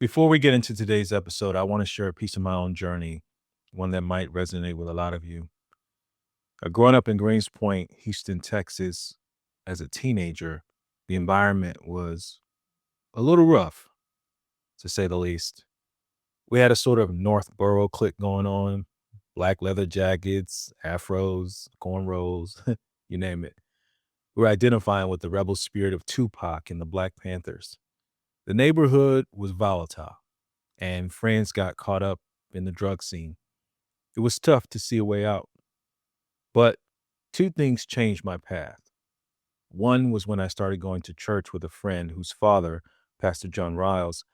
Before we get into today's episode, I want to share a piece of my own journey, one that might resonate with a lot of you. Growing up in Greens Point, Houston, Texas, as a teenager, the environment was a little rough, to say the least. We had a sort of North Borough clique going on, black leather jackets, afros, cornrows, you name it. We were identifying with the rebel spirit of Tupac and the Black Panthers. The neighborhood was volatile, and friends got caught up in the drug scene. It was tough to see a way out. But two things changed my path. One was when I started going to church with a friend whose father, Pastor John Riles,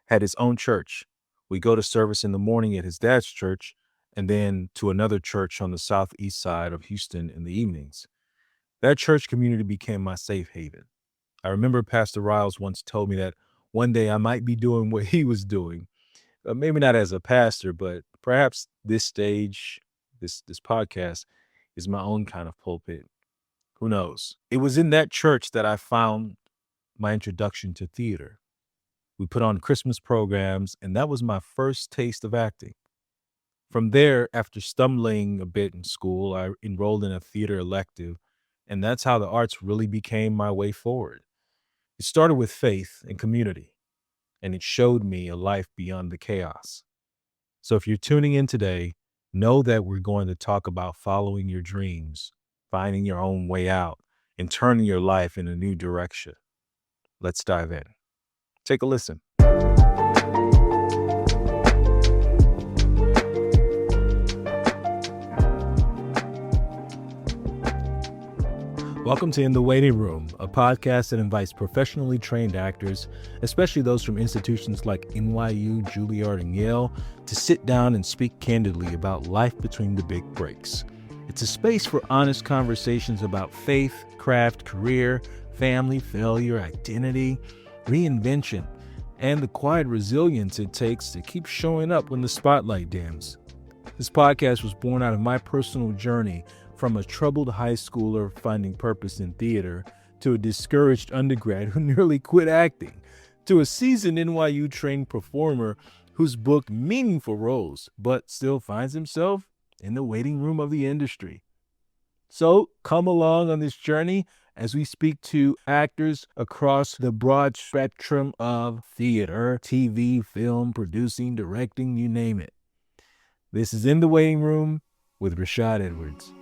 had his own church. We go to service in the morning at his dad's church and then to another church on the southeast side of Houston in the evenings. That church community became my safe haven. I remember Pastor Riles once told me that one day I might be doing what he was doing. Maybe not as a pastor, but perhaps this stage, this podcast is my own kind of pulpit. Who knows? It was in that church that I found my introduction to theater. We put on Christmas programs, and that was my first taste of acting. From there, after stumbling a bit in school, I enrolled in a theater elective, and that's how the arts really became my way forward. It started with faith and community, and it showed me a life beyond the chaos. So if you're tuning in today, know that we're going to talk about following your dreams, finding your own way out, and turning your life in a new direction. Let's dive in. Take a listen. Welcome to In the Waiting Room, a podcast that invites professionally trained actors, especially those from institutions like NYU, Juilliard, and Yale, to sit down and speak candidly about life between the big breaks. It's a space for honest conversations about faith, craft, career, family, failure, identity, reinvention, and the quiet resilience it takes to keep showing up when the spotlight dims. This podcast was born out of my personal journey from a troubled high schooler finding purpose in theater, to a discouraged undergrad who nearly quit acting, to a seasoned NYU trained performer who's booked meaningful roles, but still finds himself in the waiting room of the industry. So come along on this journey as we speak to actors across the broad spectrum of theater, TV, film, producing, directing, you name it. This is In the Waiting Room with Rashad Edwards.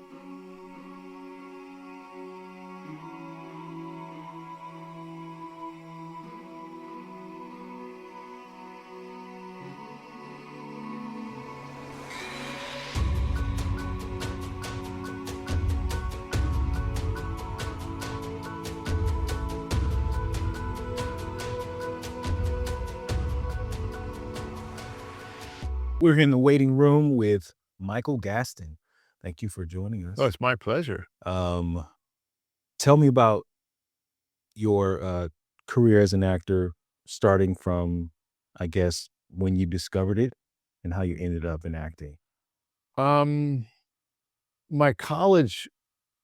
We're in the waiting room with Michael Gaston. Thank you for joining us. Oh, it's my pleasure. Tell me about your career as an actor, starting from, I guess, when you discovered it and how you ended up in acting. My college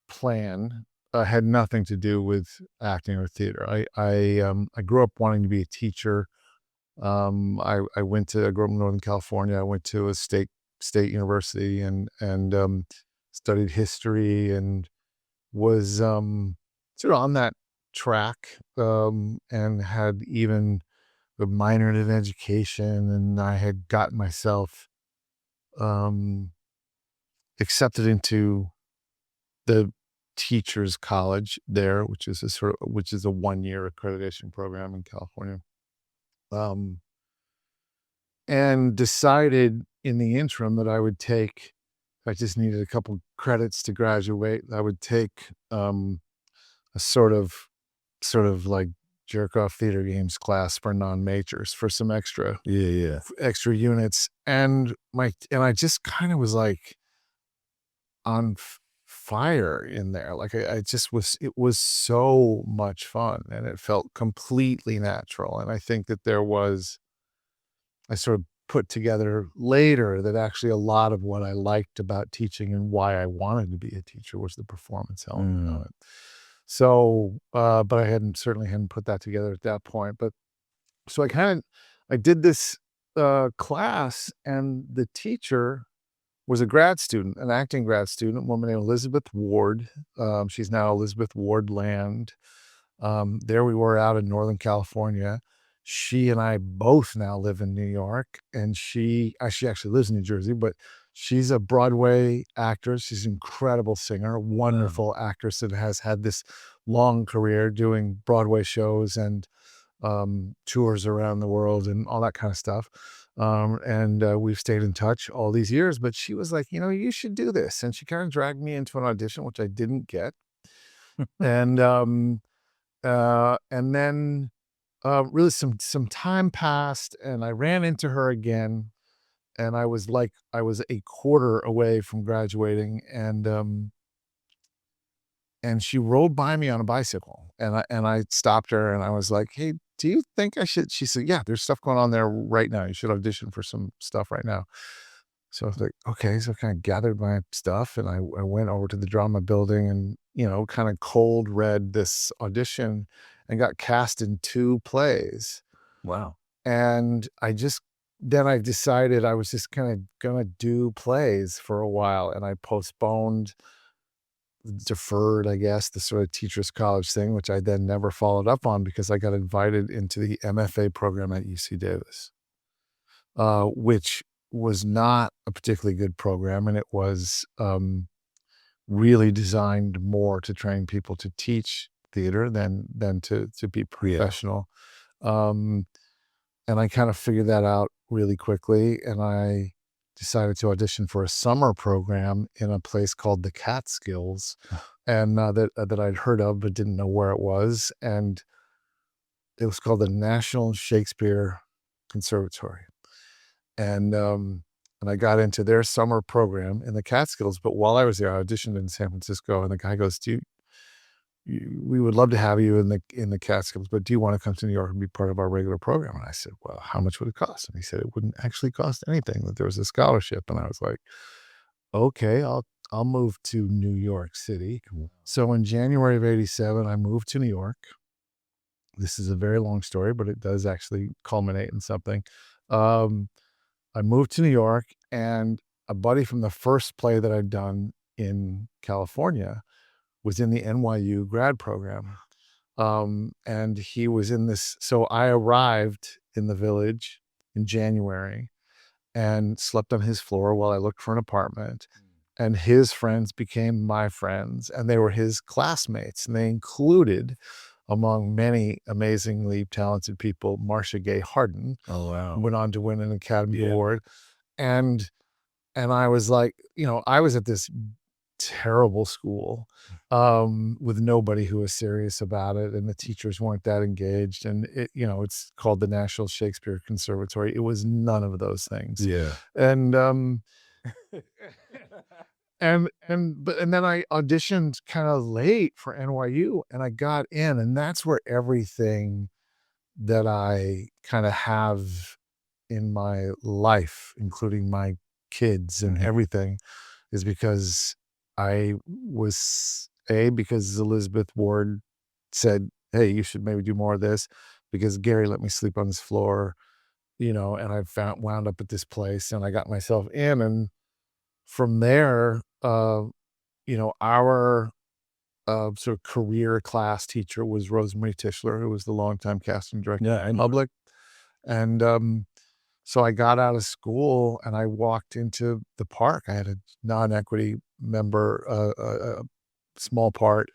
plan had nothing to do with acting or theater. I grew up wanting to be a teacher. I grew up in Northern California. I went to a state university and studied history and was sort of on that track, and had even a minor in education, and I had gotten myself accepted into the teachers college there, which is a 1-year accreditation program in California. And decided in the interim that I would take, I just needed a couple credits to graduate. I would take a sort of like jerk off theater games class for non-majors for some extra units. And I just kind of was like on fire in there. Like I just was, it was so much fun and it felt completely natural. And I think that I sort of put together later that actually a lot of what I liked about teaching and why I wanted to be a teacher was the performance element of it. So, but I certainly hadn't put that together at that point. But so I I did this class, and the teacher was a grad student, an acting grad student, a woman named Elizabeth Ward. She's now Elizabeth Ward Land. There we were out in Northern California. She and I both now live in New York, and she actually lives in New Jersey, but she's a Broadway actress. She's an incredible singer, Wow. wonderful actress that has had this long career doing Broadway shows and tours around the world and all that kind of stuff. And we've stayed in touch all these years. But she was like, you should do this, and she kind of dragged me into an audition, which I didn't get. And then really some time passed, and I ran into her again, and I was a quarter away from graduating, and she rode by me on a bicycle, and I stopped her, and I was like, "Hey, do you think I should?" She said, "Yeah, there's stuff going on there right now. You should audition for some stuff right now." So I was like, "Okay." So I kind of gathered my stuff, and I went over to the drama building, and kind of cold read this audition, and got cast in 2 plays. Wow. And then I decided I was just kind of gonna do plays for a while, and I deferred, I guess, the sort of teachers college thing, which I then never followed up on because I got invited into the MFA program at UC Davis, which was not a particularly good program, and it was really designed more to train people to teach theater than to be Yeah. professional. Um, and I kind of figured that out really quickly, and I decided to audition for a summer program in a place called the Catskills, and that I'd heard of but didn't know where it was, and it was called the National Shakespeare Conservatory, and I got into their summer program in the Catskills. But while I was there, I auditioned in San Francisco, and the guy goes, we would love to have you in the Catskills, but do you want to come to New York and be part of our regular program?" And I said, "Well, how much would it cost?" And he said it wouldn't actually cost anything, that there was a scholarship. And I was like, "Okay, I'll move to New York City." So in January of '87, I moved to New York. This is a very long story, but it does actually culminate in something. Um, I moved to New York, and a buddy from the first play that I'd done in California was in the NYU grad program. And he was in this. So I arrived in the Village in January and slept on his floor while I looked for an apartment. And his friends became my friends, and they were his classmates. And they included, among many amazingly talented people, Marcia Gay Harden, Oh, who wow. went on to win an Academy Yeah. Award. And I was like, I was at this terrible school, with nobody who was serious about it, and the teachers weren't that engaged. And it's called the National Shakespeare Conservatory. It was none of those things. Yeah. And and then I auditioned kind of late for NYU, and I got in, and that's where everything that I kind of have in my life, including my kids and Mhm. everything, is because I was because Elizabeth Ward said, "Hey, you should maybe do more of this," because Gary let me sleep on his floor, and I wound up at this place, and I got myself in. And from there, our sort of career class teacher was Rosemary Tischler, who was the longtime casting director Yeah, of I know. Public. And so I got out of school, and I walked into the park. I had a non-equity member, a small part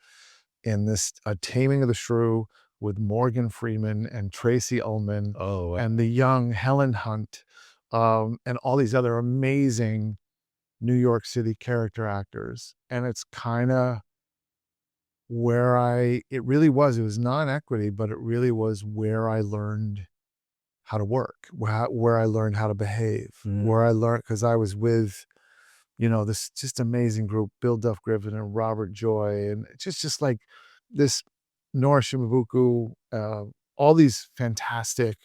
in this A Taming of the Shrew with Morgan Freeman and Tracy Ullman Oh, wow. and the young Helen Hunt, and all these other amazing New York City character actors. And it's kinda where it was non-equity, but it really was where I learned how to work, where I learned how to behave, Mhm. where I learned, because I was with, this just amazing group, Bill Duff Griffin and Robert Joy, and just like this Nora Shimabuku, all these fantastic,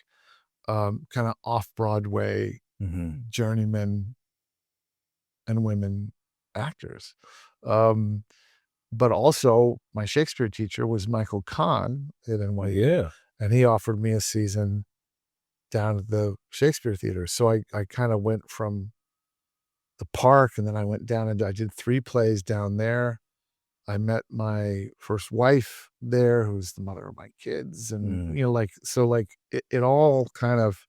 kind of off-Broadway Mhm. journeymen and women actors. Um, but also my Shakespeare teacher was Michael Kahn at NYU, Yeah. and he offered me a season down at the Shakespeare Theater. So I kind of went from the park, and then I went down and I did 3 plays down there. I met my first wife there, who's the mother of my kids, and, Mm. like, so, like, it all kind of,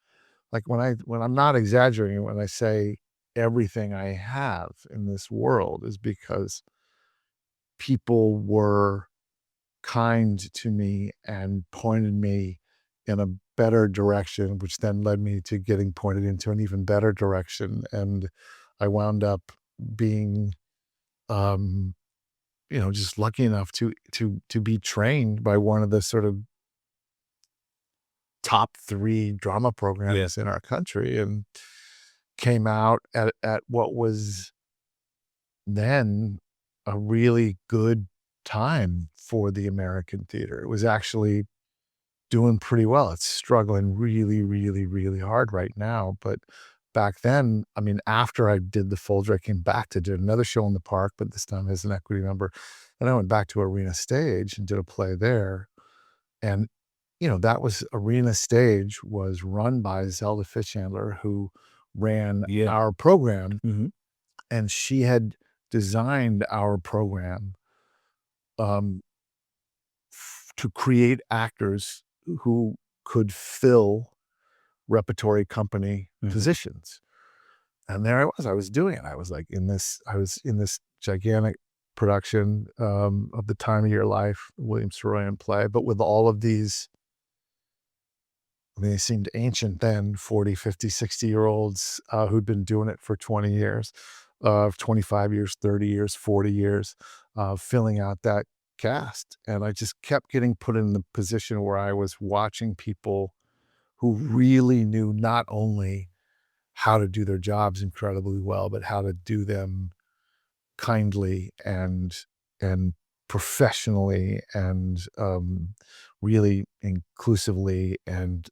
like, when I'm not exaggerating when I say everything I have in this world is because people were kind to me and pointed me in a better direction, which then led me to getting pointed into an even better direction, and I wound up being, um, just lucky enough to be trained by one of the sort of top 3 drama Yeah. programs in our country, and came out at what was then a really good time for the American theater. It was actually doing pretty well. It's struggling really, really, really hard right now, but back then, I mean, after I did The Folger, I came back to do another show in the park, but this time as an equity member, and I went back to Arena Stage and did a play there, and, that was Arena Stage was run by Zelda Fitzhandler, who ran Yeah. our program, Mhm. and she had designed our program, um, to create actors who could fill repertory company Mhm. positions. And there I was doing it. I was in this gigantic production, of The Time of Your Life, William Saroyan play, but with all of these, I mean, they seemed ancient then, 40, 50, 60-year-olds, who'd been doing it for 20 years, 25 years, 30 years, 40 years, filling out that cast. And I just kept getting put in the position where I was watching people who really knew not only how to do their jobs incredibly well, but how to do them kindly and professionally and, really inclusively, and,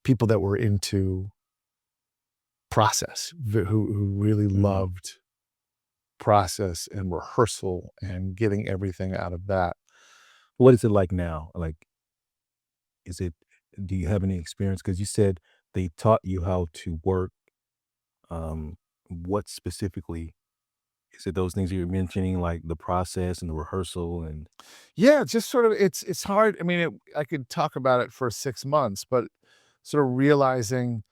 people that were into process, who really Mhm. loved process and rehearsal and getting everything out of that. What is it like now? Like, is it do you have any experience? Because you said they taught you how to work. What specifically is it those things you're mentioning, like the process and the rehearsal and Yeah, just sort of it's hard. I mean, I could talk about it for 6 months, but sort of realizing,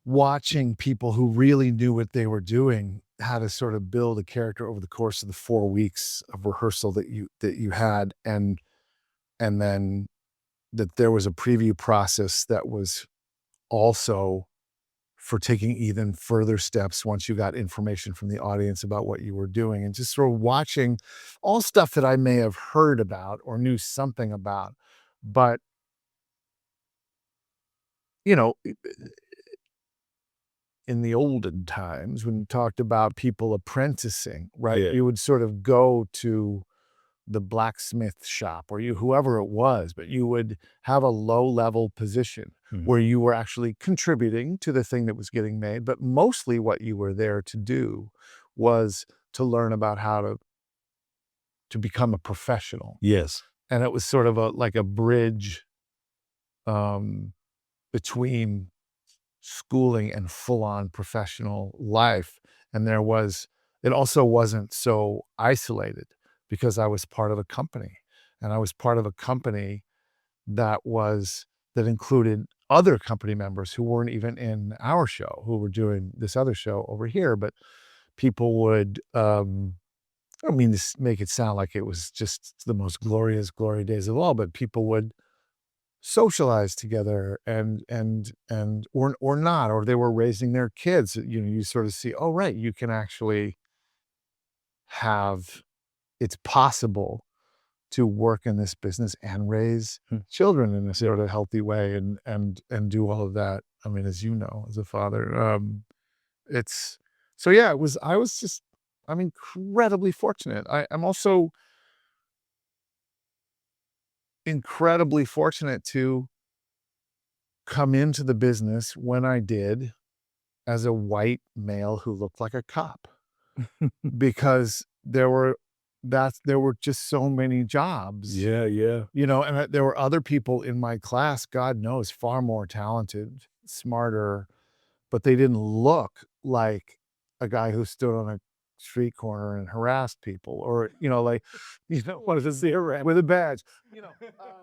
watching people who really knew what they were doing, how to sort of build a character over the course of the 4 weeks of rehearsal that you had, and then that there was a preview process that was also for taking even further steps once you got information from the audience about what you were doing, and just sort of watching all stuff that I may have heard about or knew something about, but, you know, in the olden times when you talked about people apprenticing, right? yeah. You would sort of go to the blacksmith shop or whoever it was, but you would have a low level position Mhm. where you were actually contributing to the thing that was getting made. But mostly what you were there to do was to learn about how to become a professional. Yes. And it was sort of like a bridge, um, between schooling and full-on professional life, and it also wasn't so isolated because I was part of a company, and I was part of a company that included other company members who weren't even in our show, who were doing this other show over here, but people would, I don't mean to make it sound like it was just the most glorious glory days of all, but people would socialize together and or not, or they were raising their kids. You sort of see, oh, right, you can actually have it's possible to work in this business and raise Hmm. children in a sort of healthy way and do all of that. I mean, as you know, as a father, it's so yeah, I was just I'm incredibly fortunate. I'm also incredibly fortunate to come into the business when I did as a white male who looked like a cop, because there were there were just so many jobs, Yeah, yeah. and there were other people in my class, God knows, far more talented, smarter, but they didn't look like a guy who stood on a street corner and harassed people or, like, wanted to see a rat with a badge, you know,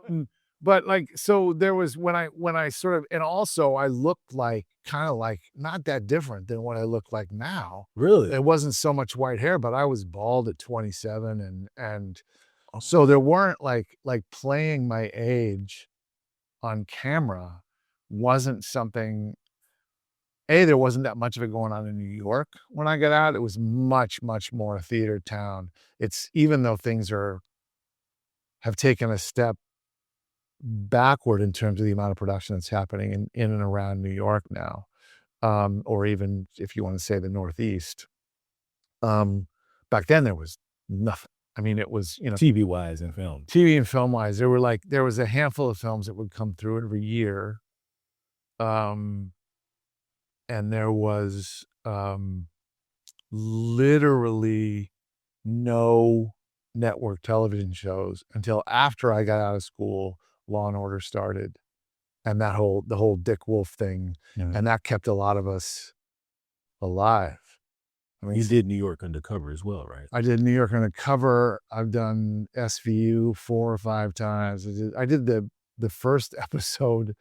um, but, like, so there was when I sort of and also I looked like kinda like not that different than what I look like now. Really? There wasn't so much white hair, but I was bald at 27 and Oh, so there weren't like playing my age on camera wasn't something there wasn't that much of it going on in New York when I got out. It was much, much more a theater town. It's even though things have taken a step backward in terms of the amount of production that's happening in and around New York now, or even if you wanna say the Northeast. Um, Back then there was nothing. I mean, it was, TV-wise and film. TV and film-wise, there was a handful of films that would come through every year, um, and there was, literally no network television shows until after I got out of school, Law& and Order started, and the whole Dick Wolf thing, Yeah. and that kept a lot of us alive. I mean, You did New York Undercover as well, right? I did New York Undercover. I've done SVU 4 or 5 times. I did the first episode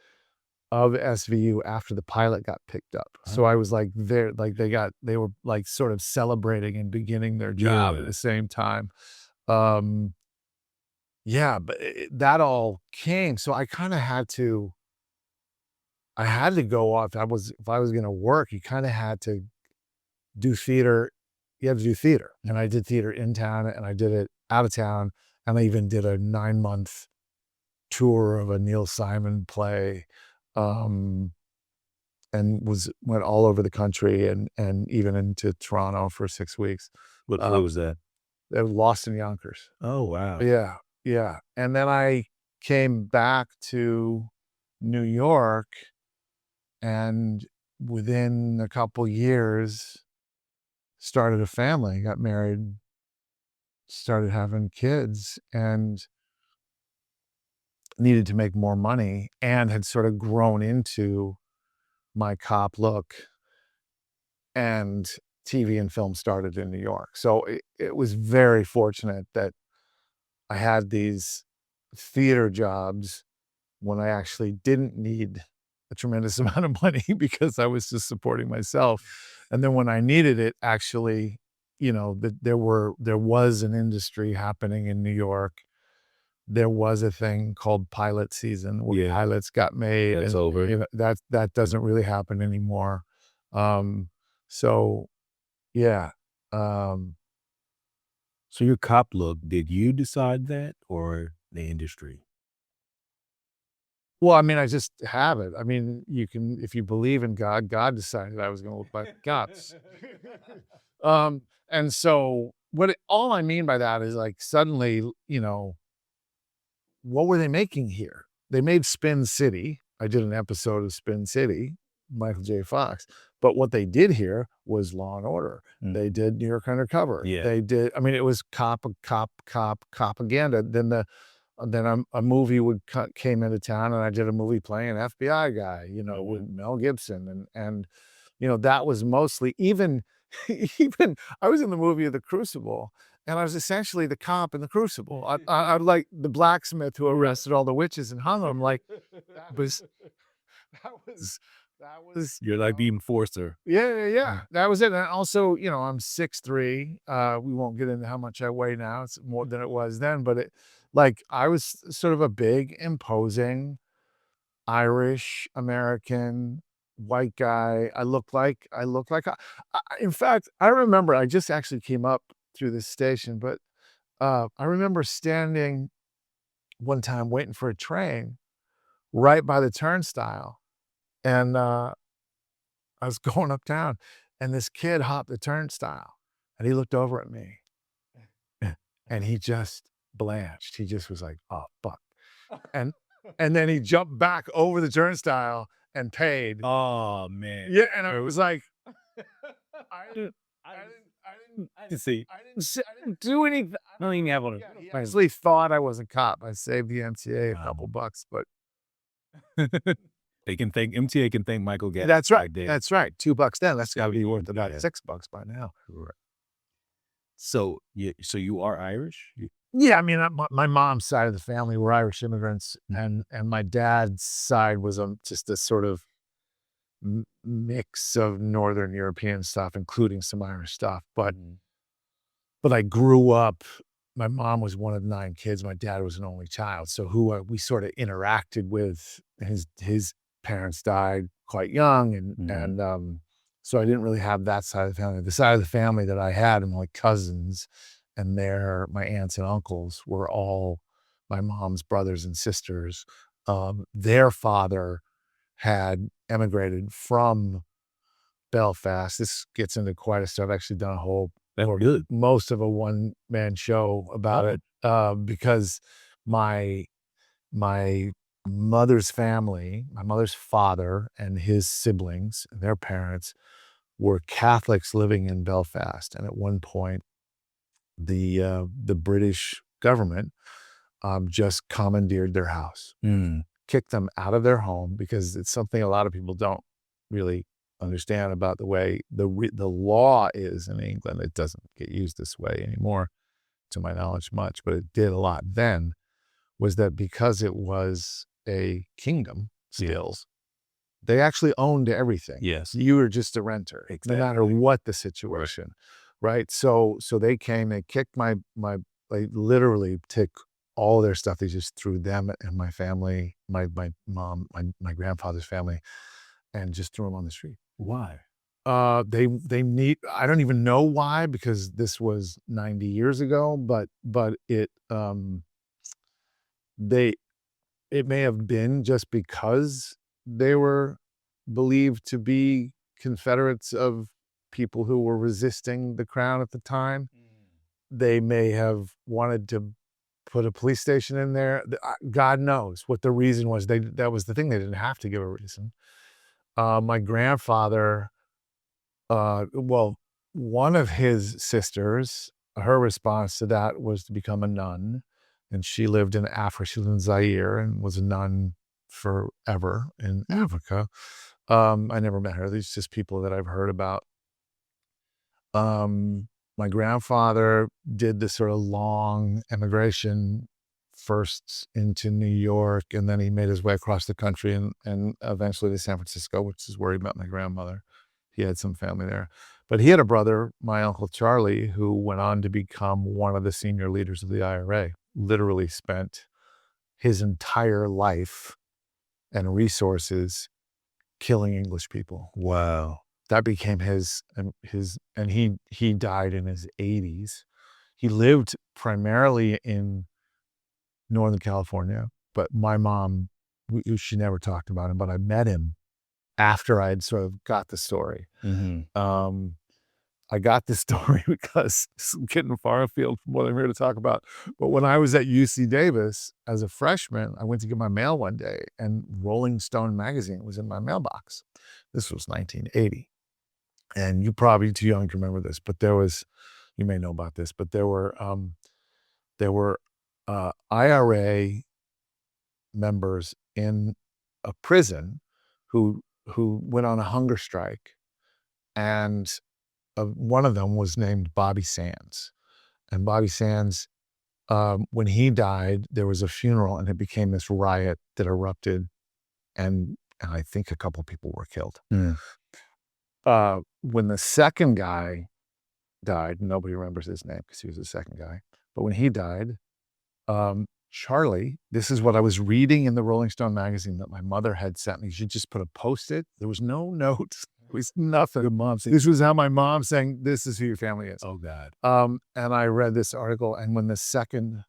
of SVU after the pilot got picked up. So I was like there, like they were like sort of celebrating and beginning their job at Yeah. the same time. Um, yeah, but that all came. So I had to go off. If I was going to work, you kind of had to do theater. You had to do theater. And I did theater in town and I did it out of town. And I even did a 9-month tour of a Neil Simon play. And went all over the country and even into Toronto for 6 weeks. What Uh, was that? they were Lost in Yonkers. Oh, wow. Yeah, yeah, and then I came back to New York, and within a couple years, started a family, got married, started having kids, and needed to make more money, and had sort of grown into my cop look. And TV and film started in New York. So it was very fortunate that I had these theater jobs when I actually didn't need a tremendous amount of money because I was just supporting myself. And then when I needed it, actually, there was an industry happening in New York. There was a thing called pilot season where Yeah. pilots got made, That's and over. that doesn't really happen anymore. Um, so yeah. Um, So your cop look, did you decide that or the industry? well, I mean, I just have it. I mean, if you believe in God, God decided I was gonna look like the cops. And so all I mean by that is like suddenly, what were they making here? They made Spin City. I did an episode of Spin City, Michael J. Fox. But what they did here was Law and Order. Mm. They did New York Undercover. Yeah. They did. I mean, it was propaganda. Then a movie came into town, and I did a movie playing an FBI guy, with Mel Gibson, and that was mostly even even I was in the movie of The Crucible, and I was essentially the cop in The Crucible. I'm like the blacksmith who arrested all the witches and hung them. Like that was that was that was You're like the enforcer. yeah, yeah, yeah. Mm. That was it. And also, I'm 6'3". We won't get into how much I weigh now. It's more than it was then, but I was sort of a big, imposing Irish American white guy. I look like in fact, I remember I just actually came up through this station, but I remember standing one time waiting for a train right by the turnstile, and I was going uptown, and this kid hopped the turnstile, and he looked over at me, and he just blanched. He just was like, "Oh, fuck." And and then he jumped back over the turnstile and paid. Oh, man. Yeah, and I was like, I didn't didn't do anything. I don't even have one. I actually thought I was a cop. I saved the MTA a couple bucks, but They can thank MTA can thank Michael Gaston. that's right. back then. That's right. $2 then. That's got to be worth about $6 by now. Right. So you are Irish? Yeah, I mean, my mom's side of the family were Irish immigrants, and my dad's side was just a sort of mix of Northern European stuff, including some Irish stuff. But I grew up. My mom was one of 9 kids. My dad was an only child, so we sort of interacted with. His parents died quite young, and so I didn't really have that side of the family. The side of the family that I had, and my cousins, and my aunts and uncles were all my mom's brothers and sisters. Their father had emigrated from Belfast. This gets into quite a story. I've actually done most of a one-man show about it, because my mother's family, my mother's father and his siblings and their parents were Catholics living in Belfast. And at one point, the British government just commandeered their house, kicked them out of their home, because it's something a lot of people don't really understand about the way the law is in England. It doesn't get used this way anymore, to my knowledge, much, but it did a lot then, was that because it was a kingdom still, they actually owned everything. Yes. You were just a renter, no matter what the situation, right? So they came, they kicked they literally took all their stuff. They just threw them and my family, my mom, my grandfather's family, and just threw them on the street. Why? They need, I don't even know why, because this was 90 years ago, but it may have been just because they were believed to be Confederates of people who were resisting the crown at the time. They may have wanted to put a police station in there. God knows what the reason was. That was the thing. They didn't have to give a reason. My grandfather, one of his sisters, her response to that was to become a nun. And she lived in Africa. She lived in Zaire and was a nun forever in Africa. I never met her. These just people that I've heard about. My grandfather did this sort of long emigration, first into New York, and then he made his way across the country and eventually to San Francisco, which is where he met my grandmother. He had some family there. But he had a brother, my Uncle Charlie, who went on to become one of the senior leaders of the IRA, literally spent his entire life and resources killing English people. Wow. That became his, and he died in his 80s. He lived primarily in Northern California, but my mom, she never talked about him, but I met him after I'd sort of got the story. I got this story because it's getting far afield from what I'm here to talk about. But when I was at UC Davis as a freshman, I went to get my mail one day and Rolling Stone magazine was in my mailbox. This was 1980. And you're probably too young to remember this, but you may know about this, but there were IRA members in a prison who went on a hunger strike, and one of them was named Bobby Sands. And Bobby Sands, when he died, there was a funeral and it became this riot that erupted, and I think a couple of people were killed. When the second guy died, nobody remembers his name because he was the second guy, but when he died, Charlie, this is what I was reading in the Rolling Stone magazine that my mother had sent me. She just put a Post-it. There was no notes. It was nothing. This was how my mom saying, "This is who your family is." Oh God. And I read this article, and when the second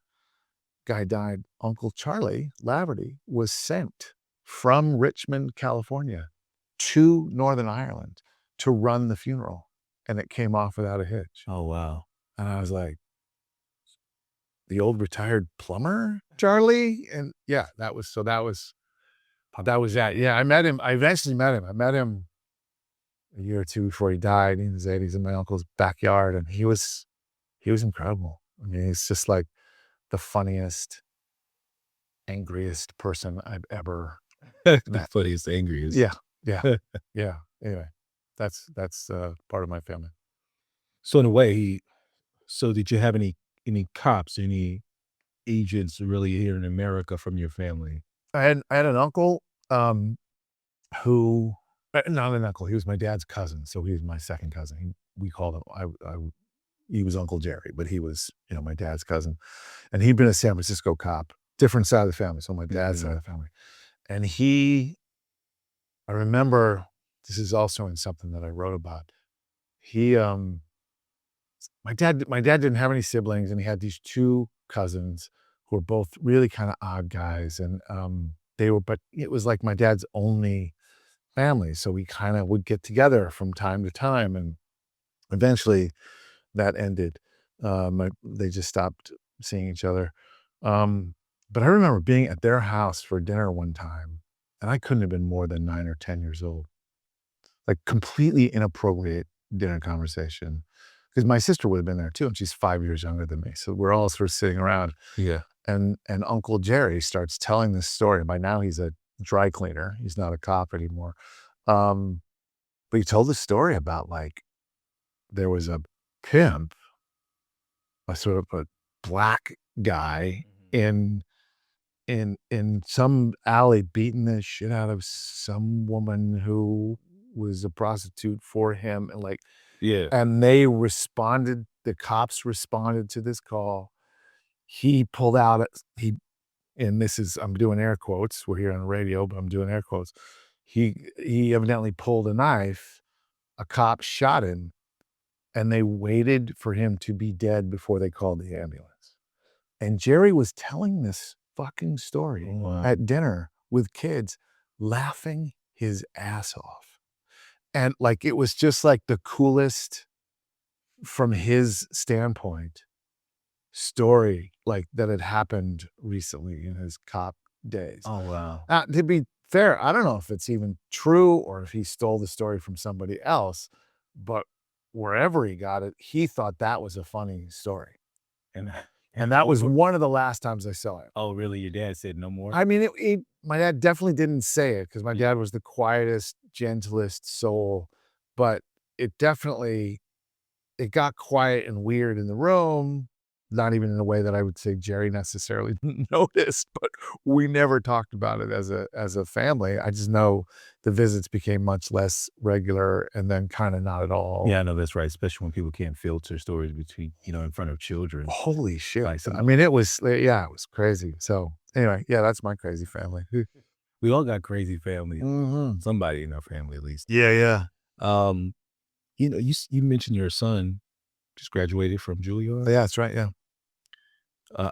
guy died, Uncle Charlie Laverty was sent from Richmond, California to Northern Ireland to run the funeral, and it came off without a hitch. Oh wow. And I was like, the old retired plumber, Charlie? And yeah, that was that. Yeah, I met him. I eventually met him. I met him a year or two before he died in his 80s in my uncle's backyard, and he was incredible. I mean, he's just like the funniest, angriest person I've ever The met. funniest, angriest. Yeah, yeah, yeah. Anyway, that's part of my family. So in a way, so did you have any cops, any agents really here in America from your family? I had an uncle, who not an uncle, he was my dad's cousin, so he was my second cousin. We called him he was Uncle Jerry, but he was, my dad's cousin, and he'd been a San Francisco cop, different side of the family, so my dad's side of the family, and I remember, this is also in something that I wrote about. He, my dad didn't have any siblings, and he had these 2 cousins who were both really kinda odd guys, and, but it was like my dad's only family, so we kinda would get together from time to time, and eventually that ended. They just stopped seeing each other. But I remember being at their house for dinner one time, and I couldn't have been more than 9 or 10 years old, like completely inappropriate dinner conversation. Because my sister would have been there too, and she's 5 years younger than me. So we're all sort of sitting around, Yeah. and Uncle Jerry starts telling this story. By now he's a dry cleaner. He's not a cop anymore. Um, but he told the story about, like, there was a pimp, a sort of a black guy in some alley beating the shit out of some woman who was a prostitute for him, and, like, Yeah. and the cops responded to this call. He pulled out he and this is, I'm doing air quotes, we're here on the radio, but I'm doing air quotes. He evidently pulled a knife, a cop shot him, and they waited for him to be dead before they called the ambulance. And Jerry was telling this fucking story Wow. at dinner with kids, laughing his ass off. And, like, it was just, like, the coolest, from his standpoint, story, like, that had happened recently in his cop days. Oh, wow. To be fair, I don't know if it's even true or if he stole the story from somebody else, but wherever he got it, he thought that was a funny story. And And that was one of the last times I saw it. oh, really? Your dad said no more? I mean, my dad definitely didn't say it because my dad was the quietest, gentlest soul, but it definitely it got quiet and weird in the room, not even in a way that I would say Jerry necessarily noticed, but we never talked about it as a family. I just know the visits became much less regular and then kinda not at all. Yeah, I know that's right, especially when people can't filter stories between, in front of children. Holy shit. Like I mean, it was yeah, it was crazy. So, anyway, yeah, that's my crazy family. We all got crazy families. Mhm. Somebody in our family, at least. Yeah, yeah. Um, you mentioned your son just graduated from Juilliard. Yeah, that's right, yeah. Uh,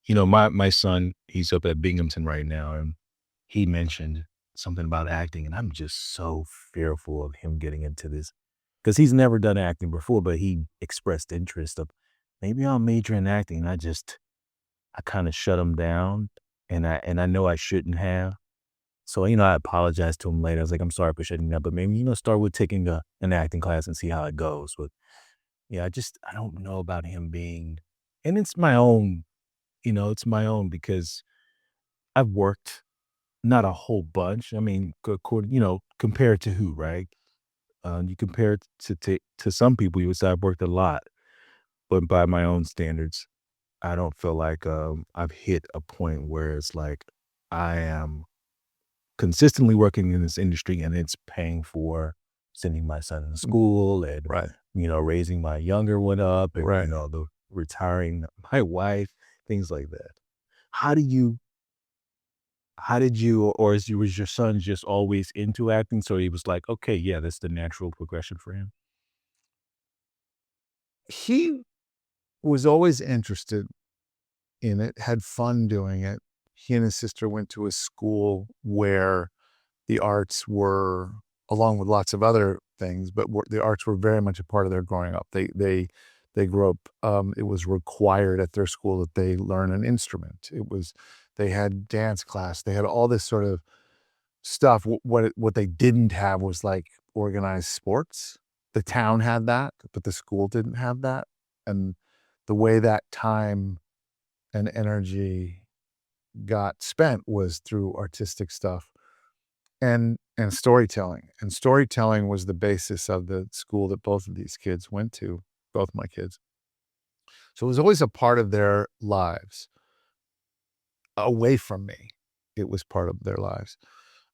my son, he's up at Binghamton right now, and he mentioned something about acting, and I'm just so fearful of him getting into this because he's never done acting before, but he expressed interest of maybe I'll major in acting. And I kind of shut him down, and I know I shouldn't have. So, I apologized to him later. I was like, I'm sorry for shutting down, but maybe, start with taking an acting class and see how it goes. But yeah, I don't know about him being, and it's my own because I've worked not a whole bunch. I mean, compared to who, right? You compare it to some people, you would say I've worked a lot, but by my own standards, I don't feel like I've hit a point where it's like I am consistently working in this industry and it's paying for sending my son to school and Right. raising my younger one up and Right. the retiring my wife, things like that. How do you How did you, or was your son just always into acting? So he was like, okay, yeah, that's the natural progression for him. He was always interested in it, had fun doing it. He and his sister went to a school where the arts were, along with lots of other things, but the arts were very much a part of their growing up. They grew up. It was required at their school that they learn an instrument. They had dance class. They had all this sort of stuff. What they didn't have was like organized sports. The town had that, but the school didn't have that. And the way that time and energy got spent was through artistic stuff and storytelling. And storytelling was the basis of the school that both of these kids went to, both my kids. So it was always a part of their lives. Away from me, it was part of their lives.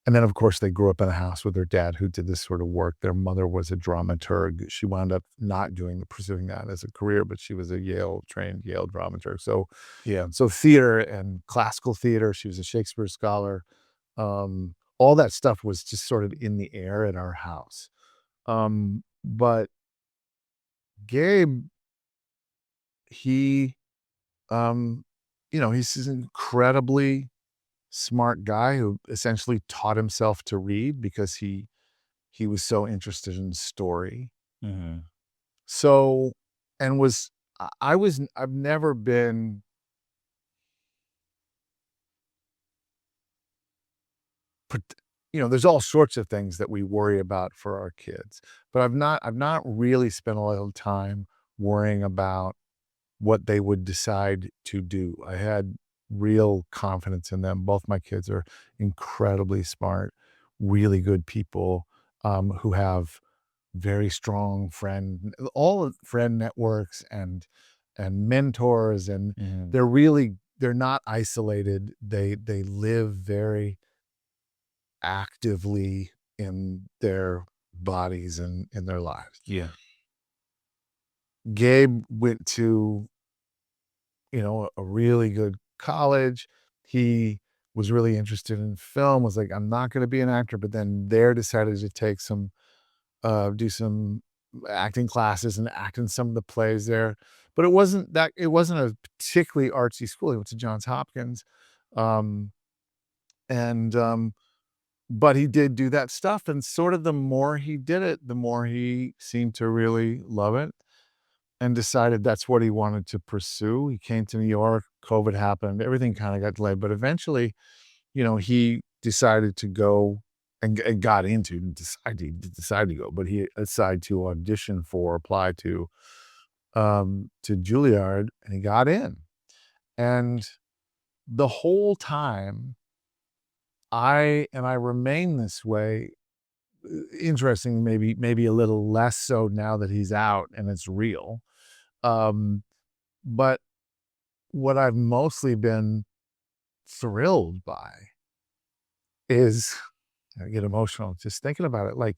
And then, of course, they grew up in a house with their dad who did this sort of work. Their mother was a dramaturg. She wound up not pursuing that as a career, but she was a trained Yale dramaturg. So, Yeah. so theater and classical theater. She was a Shakespeare scholar. All that stuff was just sort of in the air at our house. But Gabe, he, he's an incredibly smart guy who essentially taught himself to read because he was so interested in story. Mhm. So, and was I've never been there's all sorts of things that we worry about for our kids, but I've not really spent a lot of time worrying about what they would decide to do. I had real confidence in them. Both my kids are incredibly smart, really good people, who have very strong friend networks and mentors, and Mhm. they're not isolated. They live very actively in their bodies and in their lives. Yeah. Gabe went to, a really good college. He was really interested in film, was like, I'm not going to be an actor, but then there decided to take do some acting classes and act in some of the plays there. But it wasn't a particularly artsy school. He went to Johns Hopkins. Um, and, but he did do that stuff. And sort of the more he did it, the more he seemed to really love it and decided that's what he wanted to pursue. He came to New York, COVID happened, everything kind of got delayed, but eventually, he decided to go and got into, he decided to go, but he decided to apply to Juilliard, and he got in. And the whole time I remain this way. Interesting, maybe a little less so now that he's out and it's real. Um, but what I've mostly been thrilled by is I get emotional just thinking about it. Like,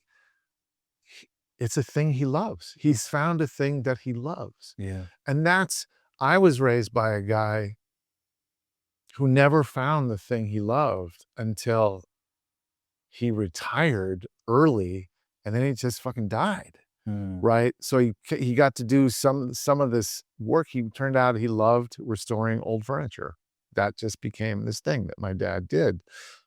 it's a thing he loves. He's found a thing that he loves. Yeah. And I was raised by a guy who never found the thing he loved until he retired early, and then he just fucking died. Mm. Right? So he got to do some of this work. He turned out he loved restoring old furniture. That just became this thing that my dad did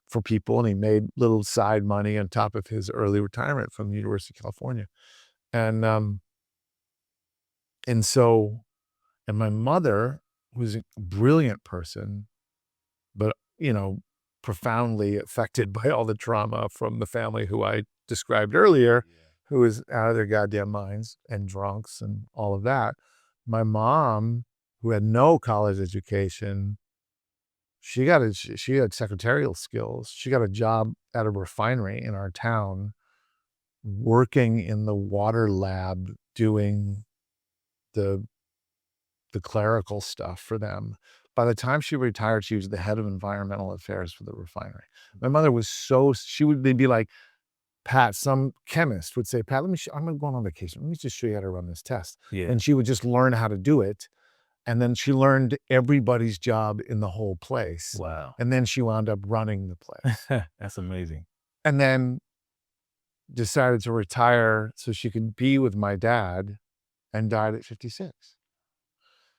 for people, and he made little side money on top of his early retirement from the University of California. And, and so and my mother, who's a brilliant person, but, profoundly affected by all the trauma from the family who I described earlier, who is out of their goddamn minds and drunks and all of that. My mom, who had no college education, she had secretarial skills. She got a job at a refinery in our town, working in the water lab, doing the clerical stuff for them. By the time she retired, she was the head of environmental affairs for the refinery. My mother was they'd be like, Pat, some chemist would say, Pat, I'm going on vacation. Let me just show you how to run this test. Yeah. And she would just learn how to do it. And then she learned everybody's job in the whole place. Wow. And then she wound up running the place. That's amazing. And then decided to retire so she could be with my dad, and died at 56.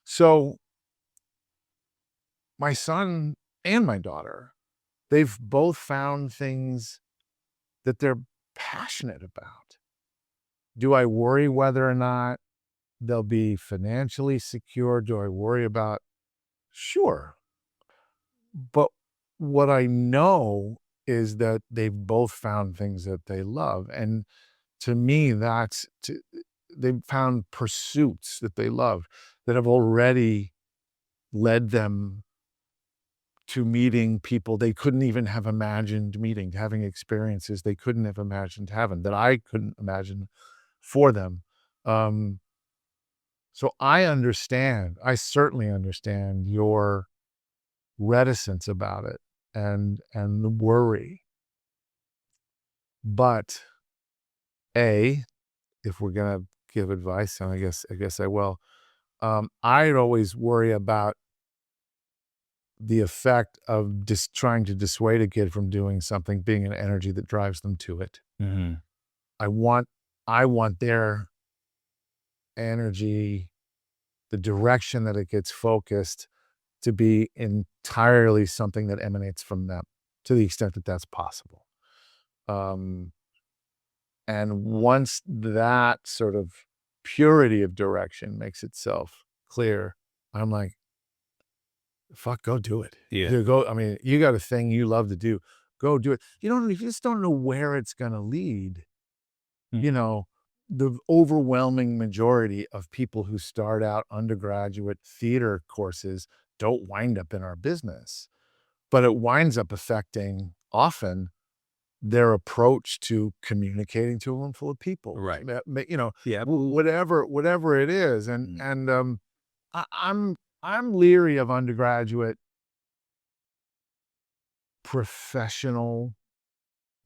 So my son and my daughter, they've both found things that they're passionate about. Do I worry whether or not they'll be financially secure? Do I worry about? Sure. But what I know is that they've both found things that they love. And to me, they've found pursuits that they love that have already led them to meeting people they couldn't even have imagined meeting, having experiences they couldn't have imagined having, that I couldn't imagine for them. Um, so I certainly understand your reticence about it and the worry. But if we're gonna give advice, and I guess I will, I'd always worry about the effect of just trying to dissuade a kid from doing something being an energy that drives them to it. Mhm. I want their energy, the direction that it gets focused, to be entirely something that emanates from them, to the extent that that's possible. Um, and once that sort of purity of direction makes itself clear, I'm like, fuck, go do it. Yeah. Dude, go. I mean, you got a thing you love to do. Go do it. You just don't know where it's gonna lead. Mm. You know, the overwhelming majority of people who start out undergraduate theater courses don't wind up in our business, but it winds up affecting often their approach to communicating to a room full of people. Right. Yeah. Whatever it is, Mm. I, I'm leery of undergraduate professional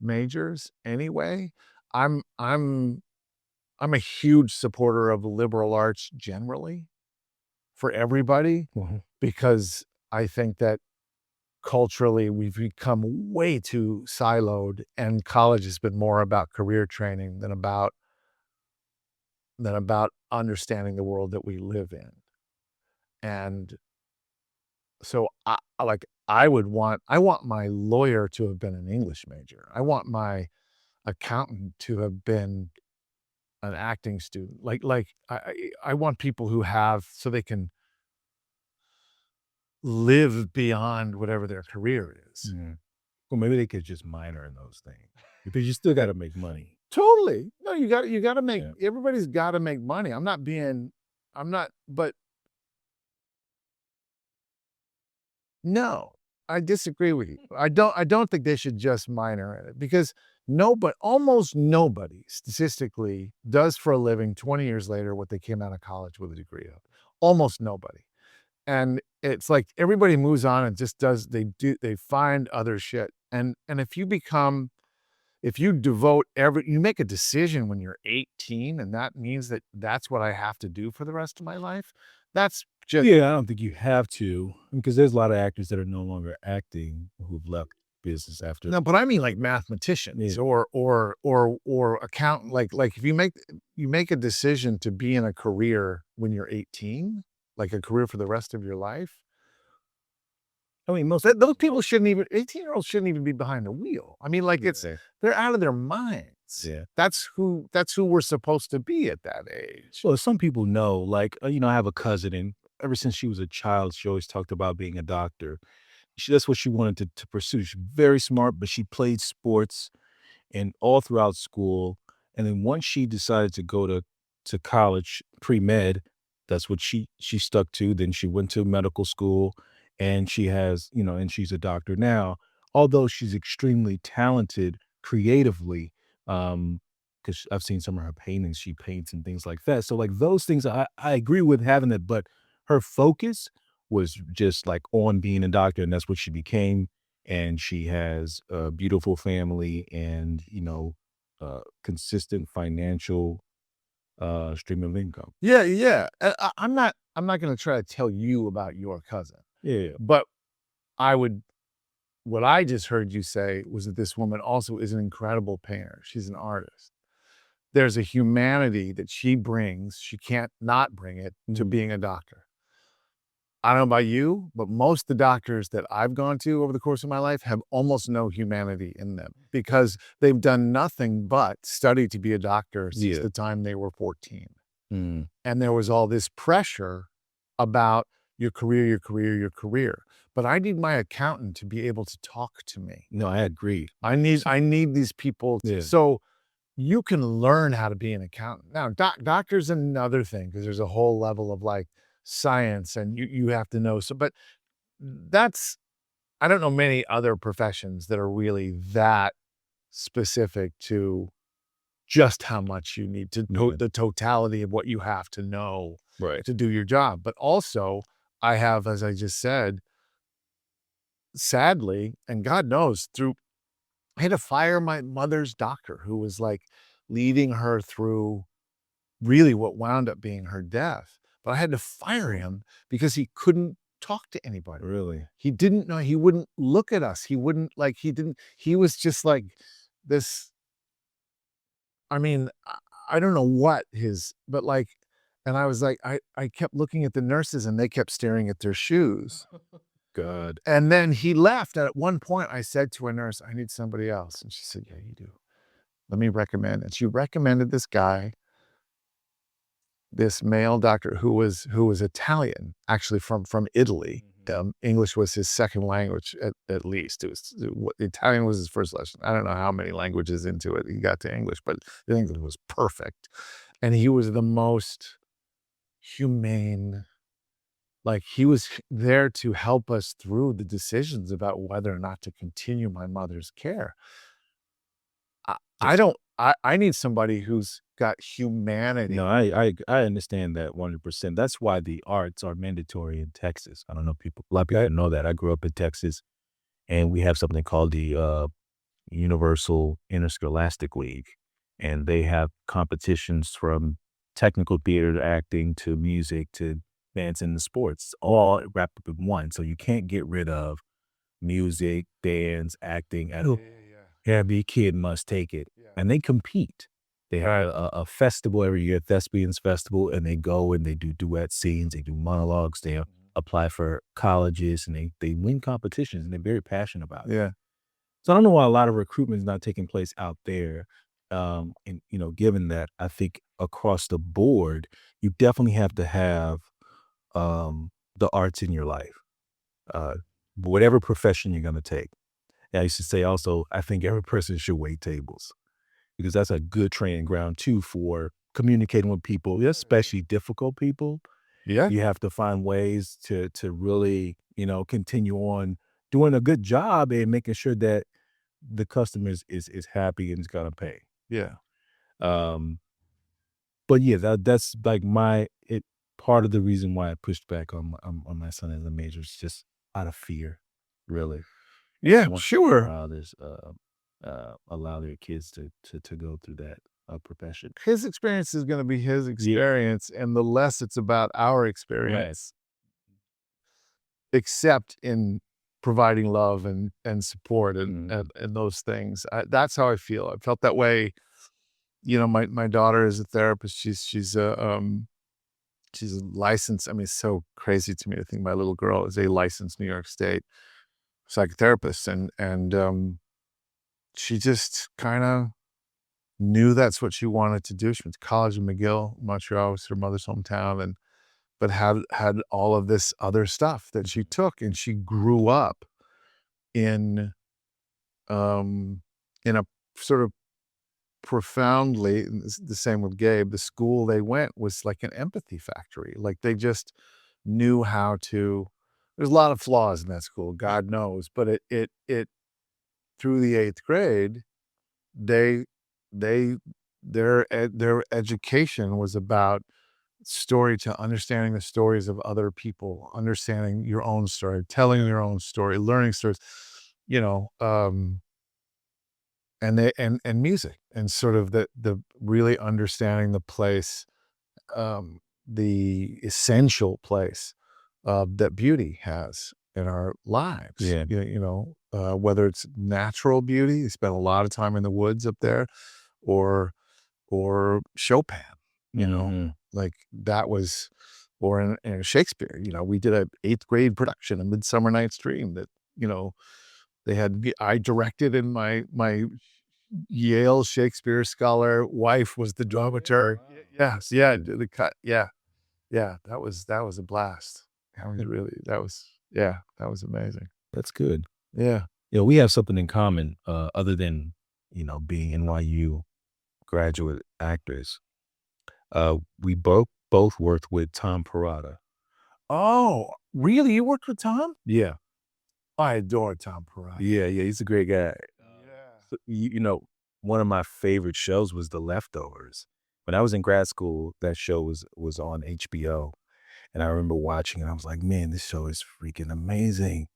majors anyway. I'm I'm I'm a huge supporter of liberal arts generally for everybody, Mhm. because I think that culturally we've become way too siloed, and college has been more about career training than about understanding the world that we live in. And so I want my lawyer to have been an English major. I want my accountant to have been an acting student. I want people who have, so they can live beyond whatever their career is. Yeah. Well, maybe they could just minor in those things because you still got to make money. Totally. No, you gotta make, Yeah. everybody's gotta make money. I'm not, but no, I disagree with you. I don't think they should just minor in it, because almost nobody statistically does for a living 20 years later what they came out of college with a degree of. Almost nobody. And it's like everybody moves on and just they find other shit. And if you devote you make a decision when you're 18, and that means that that's what I have to do for the rest of my life. That's just, Yeah, I don't think you have to because there's a lot of actors that are no longer acting who've left business after. no, but I mean like mathematicians Yeah. or accountant. Like if you make a decision to be in a career when you're 18, like a career for the rest of your life, I mean, most those people shouldn't even 18-year-olds shouldn't even be behind the wheel. I mean, like, Yeah. they're out of their minds. Yeah. That's who we're supposed to be at that age. Well, some people know, like, I have a cousin, and ever since she was a child, she always talked about being a doctor. That's what she wanted to pursue. She's very smart, but she played sports and all throughout school. And then once she decided to go to college, pre-med, that's what she stuck to. Then she went to medical school and she has, and she's a doctor now. Although she's extremely talented creatively, because I've seen some of her paintings, she paints and things like that. So like those things I agree with having it, but her focus was just like on being a doctor, and that's what she became, and she has a beautiful family and, consistent financial, stream of income. Yeah, yeah. I'm not gonna try to tell you about your cousin, Yeah. but I would what I just heard you say was that this woman also is an incredible painter. She's an artist. There's a humanity that she brings, she can't not bring it, to Mhm. being a doctor. I don't know about you, but most of the doctors that I've gone to over the course of my life have almost no humanity in them, because they've done nothing but study to be a doctor since Yeah. the time they were 14. Mm. And there was all this pressure about your career, your career, your career. But I need my accountant to be able to talk to me. No, I agree. I need these people. Yeah. So you can learn how to be an accountant. Now, doctor's another thing because there's a whole level of, like, science and you have to know but that's I don't know many other professions that are really that specific to just how much you need to Yeah. the totality of what you have to know Right. to do your job. But also, I have, as I just said, sadly, and God knows through I had to fire my mother's doctor who was, like, leading her through really what wound up being her death. But I had to fire him because he couldn't talk to anybody. Really? He didn't know he wouldn't look at us. He wouldn't like, he was just like this I mean, I don't know what his but, like and I was like, I kept looking at the nurses and they kept staring at their shoes. God. And then he left, and at one point, I said to a nurse, "I need somebody else." And she said, "Yeah, you do. Let me recommend." And she recommended this guy, this male doctor who was Italian, actually from Italy. English was his second language at least. Italian was his first lesson. I don't know how many languages into it he got to English, but the English was perfect. And he was the most humane. Like, he was there to help us through the decisions about whether or not to continue my mother's care. I That's don't I need somebody who's got humanity. No, I understand that 100%. That's why the arts are mandatory in Texas. I don't know people a lot of people don't know that. I grew up in Texas, and we have something called the, Universal Interscholastic League, and they have competitions from technical theater to acting to music to dance and the sports, all wrapped up in one, so you can't get rid of music, dance, acting at all. Yeah. Every kid must take it, Yeah. and they compete. They have a festival every year, Thespians Festival, and they go and they do duet scenes, they do monologues, they apply for colleges, and they win competitions, and they're very passionate about it. Yeah. So I don't know why a lot of recruitment is not taking place out there. And given that, I think across the board, you definitely have to have the arts in your life, uh, whatever profession you're going to take. And I used to say also, I think every person should wait tables because that's a good training ground too for communicating with people, especially difficult people. Yeah. You have to find ways to really, continue on doing a good job and making sure that the customer is happy and is gonna pay. Yeah. Um, but yeah, that's like part of the reason why I pushed back on my son as a major is just out of fear, really. Yeah, Want sure. fathers allow their kids to go through that profession. His experience is gonna be his Yeah. experience, and the less it's about our Right. experience, except in providing love and support Mhm. and those things. That's how I feel. I felt that way. My daughter is a therapist. She's a licensed. I mean, it's so crazy to me to think my little girl is a licensed New York State psychotherapist, and she just kind of knew that's what she wanted to do. She went to college in McGill, Montreal, was her mother's hometown, and but had all of this other stuff that she took, and she grew up in um in a sort of profoundly and the same with Gabe, the school they went was like an empathy factory. Like, they just knew how to there's a lot of flaws in that school, God knows, but it through the 8th grade, they they their education was about story to understanding the stories of other people, understanding your own story, telling your own story, learning stories, you know, and music and sort of the really understanding the place, the essential place, that beauty has in our lives. Yeah. Whether it's natural beauty, they spent a lot of time in the woods up there, or Chopin, Mhm. like that was or in Shakespeare, we did a 8th grade production, A Midsummer Night's Dream that, you know, they had I directed and my Yale Shakespeare scholar wife was the dramaturg. Yes, yeah, did the cut. Yeah, yeah, that was a blast. That was really that was amazing. That's good. Yeah. We have something in common, other than, being NYU. graduate actors. We both worked with Tom Perrotta. Oh, really? You worked with Tom? Yeah. I adore Tom Perrotta. Yeah, he's a great guy. Yeah. So, one of my favorite shows was The Leftovers. When I was in grad school, that show was on HBO, and I remember watching it, I was like, "Man, this show is freaking amazing."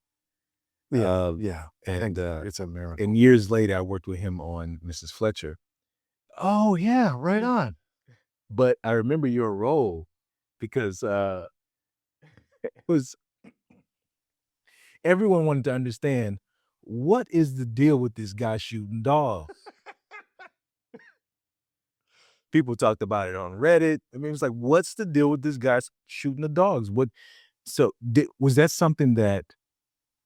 Yeah, Uh, yeah. and, It's a miracle. and years later, I worked with him on Mrs. Fletcher. Oh, yeah, right on. But I remember your role because, it was everyone wanted to understand, what is the deal with this guy shooting dogs? People talked about it on Reddit. I mean, it was like, what's the deal with this guy shooting the dogs? Was that something that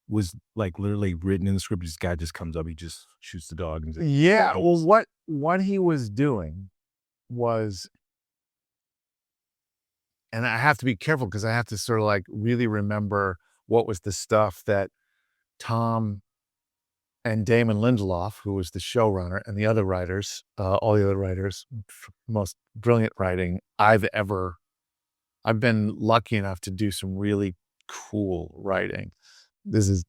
was, like, literally written in the script? This guy just comes up, he just shoots the dog and just Yeah, well, what he was doing was, and I have to be careful because I have to sort of, like, really remember what was the stuff that Tom and Damon Lindelof, who was the showrunner, and the other writers, all the other writers, most brilliant writing I've been lucky enough to do some really cool writing. There's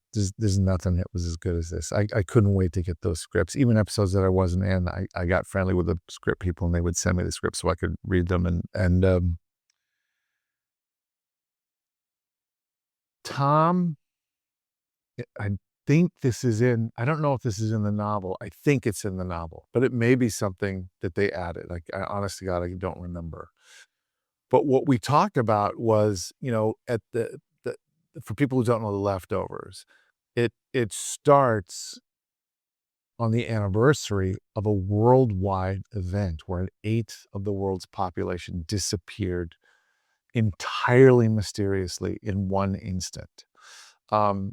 nothing that was as good as this. I couldn't wait to get those scripts. Even episodes that I wasn't in, I got friendly with the script people, and they would send me the scripts so I could read them, and Tom, I think this is in I don't know if this is in the novel. I think it's in the novel, but it may be something that they added. Like, I honest to God, I don't remember. But what we talked about was, at the for people who don't know The Leftovers, it starts on the anniversary of a worldwide event where an eighth of the world's population disappeared entirely mysteriously in one instant.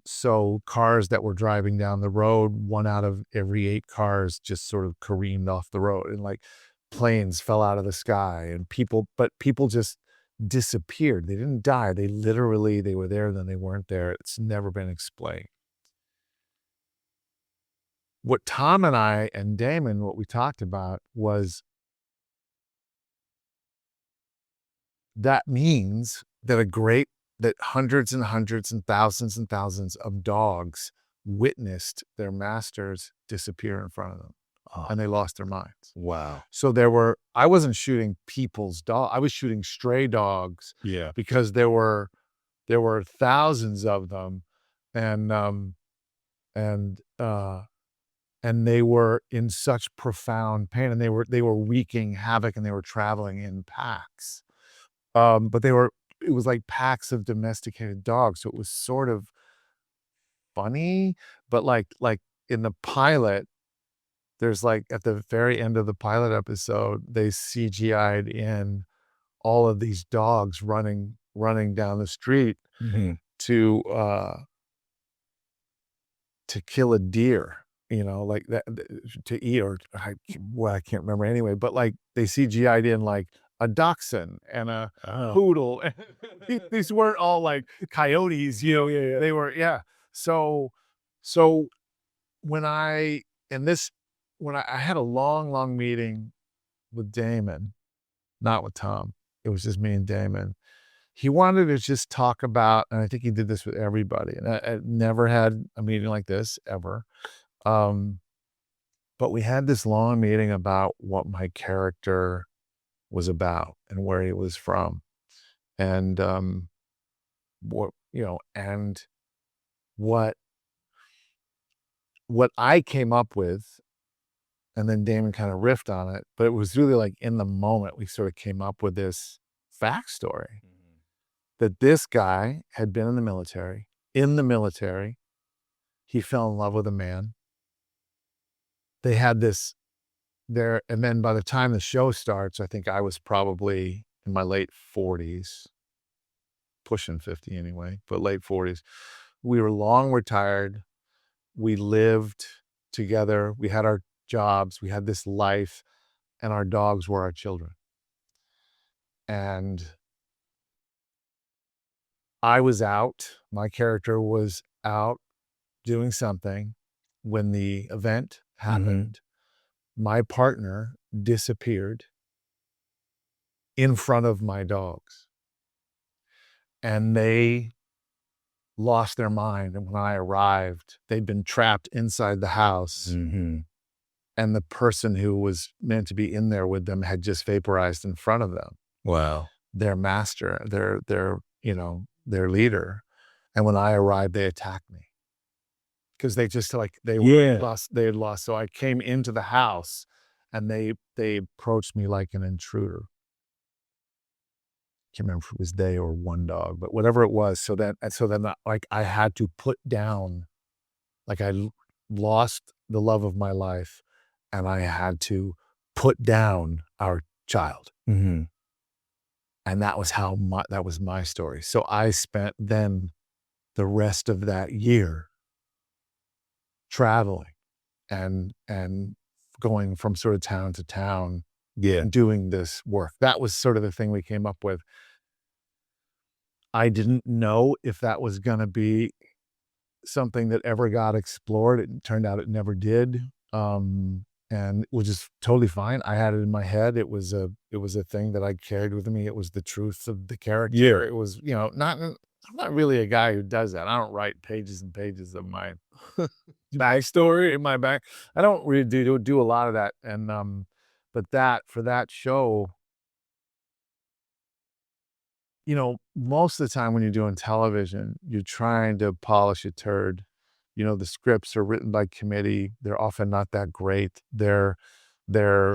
So cars that were driving down the road, 1 out of every 8 cars just sort of careened off the road, and, like, planes fell out of the sky, and people just disappeared. They didn't die. They were there, then they weren't there. It's never been explained. What Tom and I and Damon, what we talked about was that means that hundreds and hundreds and thousands of dogs witnessed their masters disappear in front of them, Oh, and they lost their minds. wow. So I wasn't shooting people's dog. I was shooting stray dogs Yeah. because there were thousands of them, and, and, uh, and they were in such profound pain, and they were wreaking havoc, and they were traveling in packs. But it was like packs of domesticated dogs, so it was sort of funny, but, like, in the pilot, there's, like, at the very end of the pilot episode, they CGI'd in all of these dogs running down the street Mhm. to, to kill a deer, like that, to eat, or I can't remember anyway, but, like, they CGI'd in, like, a dachshund and a Oh. poodle. These weren't all, like, coyotes, Yeah. they were, yeah. So so when I and this when I had a long, long meeting with Damon, not with Tom. It was just me and Damon. He wanted to just talk about, and I think he did this with everybody, and I never had a meeting like this ever. Um, but we had this long meeting about what my character was about and where he was from, and, and what I came up with, and then Damon kinda riffed on it, but it was really, like, in the moment, we sorta came up with this backstory Mhm. that this guy had been in the military. In the military, he fell in love with a man. They had this there, and then by the time the show starts, I think I was probably in my late 40s, pushing 50 anyway, but late 40s. We were long retired. We lived together. We had our jobs. We had this life, and our dogs were our children. And I was out. My character was out doing something when the event Mhm. happened my partner disappeared in front of my dogs. And they lost their mind. And when I arrived, they'd been trapped inside the house. Mhm. And the person who was meant to be in there with them had just vaporized in front of them, Wow. their master, their leader. And when I arrived, they attacked me because they just Yeah. they had lost. So I came into the house and they approached me like an intruder. Can't remember if it was they or one dog, but whatever it was. So then like I had to put down, like lost the love of my life and I had to put down our child. Mhm. And that was that was my story. So I spent then the rest of that year traveling and going from sort of town to town Yeah. and doing this work. That was sort of the thing we came up with. I didn't know if that was gonna be something that ever got explored. It turned out it never did. And which is totally fine. I had it in my head. It was a thing that I carried with me. It was the truth of the character. Yeah. It was, I'm not really a guy who does that. I don't write pages and pages of my backstory in my back. I don't really do a lot of that. And but for that show, most of the time when you're doing television, you're trying to polish a turd. The scripts are written by committee. They're often not that great. They're this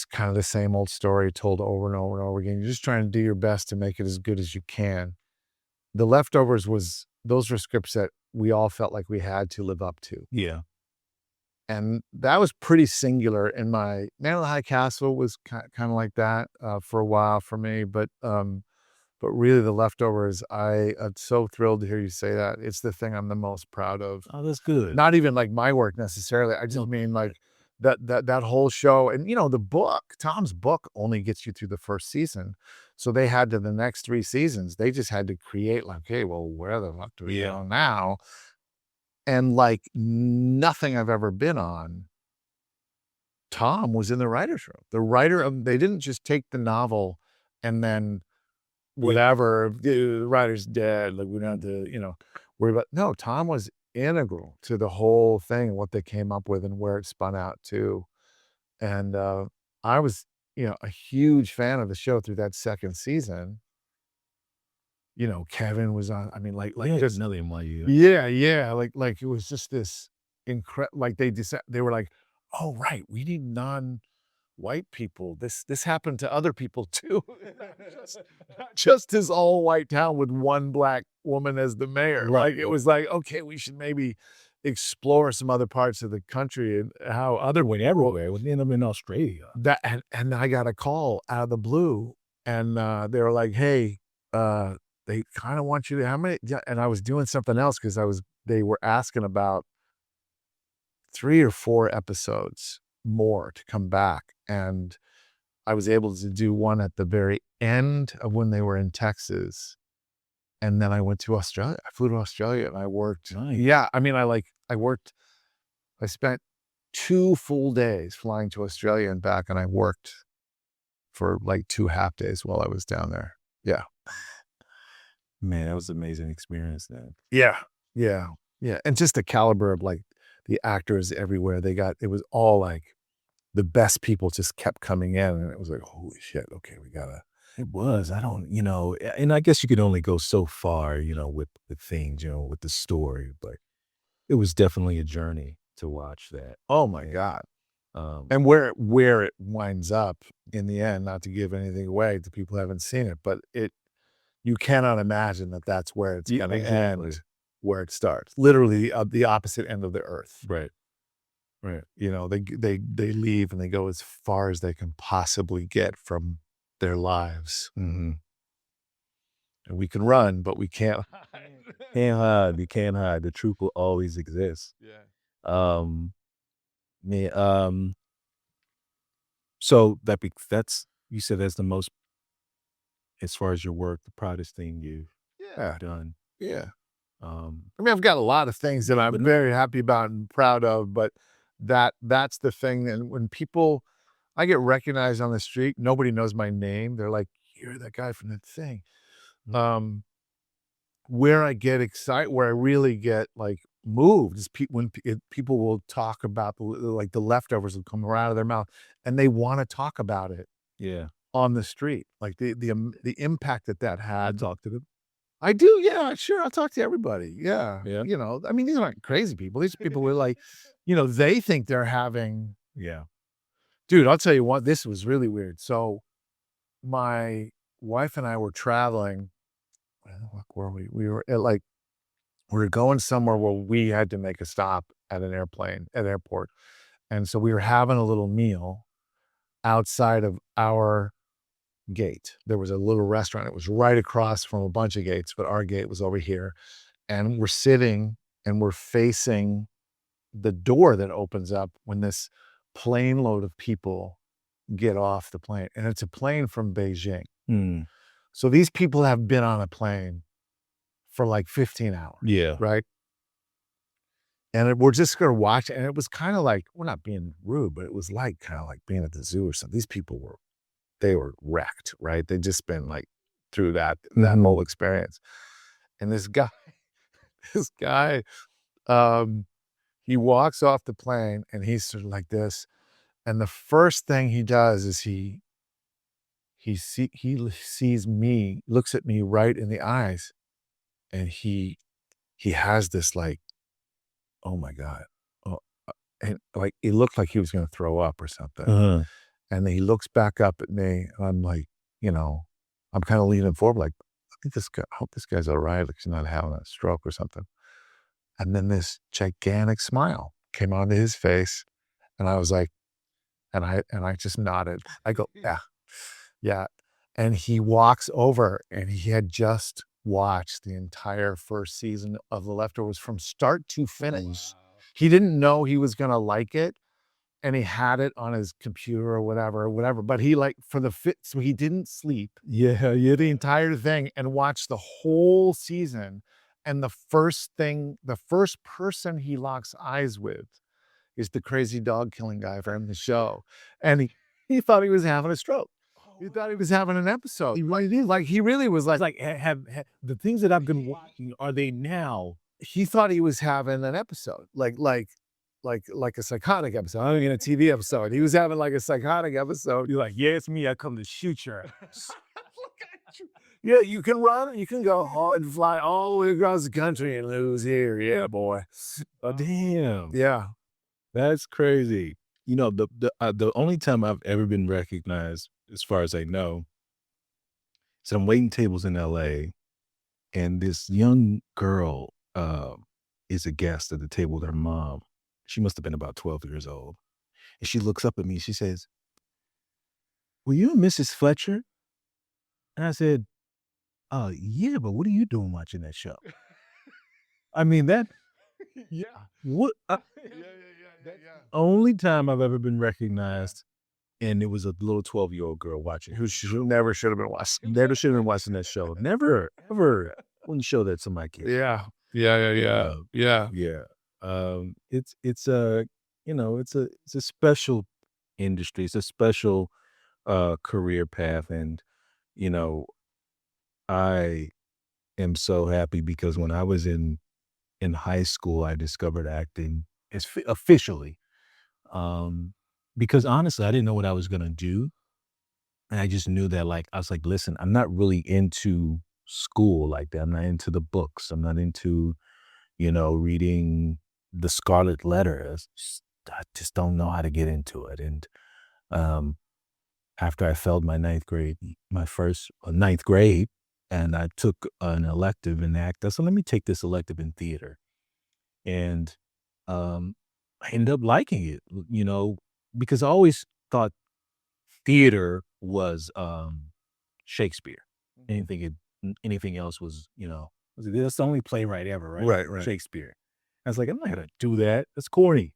kind of the same old story told over and over and over again. You're just trying to do your best to make it as good as you can. The Leftovers those were scripts that we all felt like we had to live up to. Yeah. And that was pretty singular in my Man in the High Castle was kind of like that for a while for me. But really The Leftovers, I'm so thrilled to hear you say that. It's the thing I'm the most proud of. Oh, that's good. Not even like my work necessarily. I just mean like that whole show. And the book, Tom's book only gets you through the first season. So they had to the next 3 seasons, they just had to create like, hey, well, where the fuck do we go now? And like nothing I've ever been on, Tom was in the writer's room. The writer of they didn't just take the novel and then whatever, the writer's dead, like we don't have to, worry about. No, Tom was integral to the whole thing and what they came up with and where it spun out to. And I was, a huge fan of the show through that second season. Kevin was on. I mean, like Yeah, just another NYU. yeah, like it was just this incredible. Like they were like, oh right, we need non-white people. This happened to other people too. Not just this all white town with one black woman as the mayor. Right. Like it was like, okay, we should maybe explore some other parts of the country and how other Went people everywhere. It ended up in Australia. that and I got a call out of the blue and they were like, hey, they kind of want you to how many and I was doing something else because they were asking about 3 or 4 episodes more to come back. And I was able to do one at the very end of when they were in Texas. And then I went to Australia. I flew to Australia and I worked. Nice. Yeah. I mean, I spent 2 full days flying to Australia and back, and I worked for like 2 half days while I was down there. Yeah. Man, that was an amazing experience then. Yeah. Yeah. Yeah. And just the caliber of like the actors everywhere it was all like the best people just kept coming in and it was like, holy shit. Okay. We gotta. It was. I don't, and I guess you could only go so far, with the things, with the story, but it was definitely a journey to watch that. Oh my Yeah. God. Um, And where it winds up in the end, not to give anything away to people who haven't seen it, but you cannot imagine that that's where it's Yeah, gonna exactly. end, where it starts. Literally, the opposite end of the earth. right. Right. They leave and they go as far as they can possibly get from their lives. Mhm. And we can run, but we can't hide. Can't hide. You can't hide. The truth will always exist. Yeah. Um, me, so that's, you said that's the most, as far as your work, the proudest thing you've Yeah. done. Yeah. Um, I mean, I've got a lot of things that but I'm no- very happy about and proud of, but That's the thing. And when people, I get recognized on the street, nobody knows my name. They're like, "You're that guy from that thing." Um, where I get excited, where I really get like moved is people will talk about like the leftovers will come out of their mouth and they want to talk about it Yeah. on the street, like the impact that I had. talk to them. I do, yeah, sure. I'll talk to everybody. Yeah. Yeah. I mean, these aren't crazy people. These people were like, they think they're having, Yeah. dude, I'll tell you what, this was really weird. So my wife and I were traveling. Where the fuck were we? We were at like, we were going somewhere where we had to make a stop at an airport. And so we were having a little meal outside of our gate. There was a little restaurant. It was right across from a bunch of gates, but our gate was over here. And we're sitting and we're facing the door that opens up when this plane load of people get off the plane. And it's a plane from Beijing. Mm. So these people have been on a plane for like 15 hours. Yeah. Right. And we're just going to watch. And it was kind of like, we're not being rude, but it was like kind of like being at the zoo or something. These people they were wrecked, right? They'd just been like through that whole experience. And this guy, he walks off the plane and he's sort of like this. And the first thing he does is he sees me, looks at me right in the eyes, and he has this like, oh my God. Oh, and like, it looked like he was going to throw up or something. Uh-huh. And then he looks back up at me and I'm like, I'm kind of leaning forward, like, I hope this guy's all right. Like he's not having a stroke or something. And then this gigantic smile came onto his face. And I was like, and I just nodded. I go, yeah, yeah. And he walks over and he had just watched the entire first season of The Leftovers from start to finish. Wow. He didn't know he was going to like it. And he had it on his computer or whatever. But he like so he didn't sleep. Yeah. The entire thing and watched the whole season. And the first person he locks eyes with is the crazy dog killing guy from the show. And he thought he was having a stroke. He thought he was having an episode. He really did. Like, he really was like, Have the things that I've been watching, are they now? he thought he was having an episode, like a psychotic episode. I mean, a TV episode. He was having like a psychotic episode. You're like, yeah, it's me. I come to shoot your ass. Yeah, you can run, you can go hard and fly all the way across the country and lose here. Yeah, boy. Oh, damn. Yeah. That's crazy. The only time I've ever been recognized, as far as I know, is I'm waiting tables in LA, and this young girl is a guest at the table with her mom. She must have been about 12 years old. And she looks up at me. She says, "Were you Mrs. Fletcher?" And I said, yeah, but what are you doing watching that show?" I mean, Yeah. what? Yeah. Only time I've ever been recognized, and it was a little 12-year-old girl watching, Who never should have been watching. never should have been watching that show. Never, ever wouldn't show that to my kids. Yeah. Yeah. Yeah. It's a, it's a special industry. It's a special career path. And, you know, I am so happy because when I was in high school, I discovered acting officially. Um, because honestly, I didn't know what I was gonna do. And I just knew that, like, I was like, listen, I'm not really into school like that. I'm not into the books. I'm not into, reading the Scarlet Letter. I just don't know how to get into it. And um, after I failed my first ninth grade, and I took an elective in act, I said, let me take this elective in theater. And I ended up liking it, because I always thought theater was Shakespeare. Anything else was, that's the only playwright ever, right? Right. Shakespeare. I was like, I'm not gonna do that. That's corny.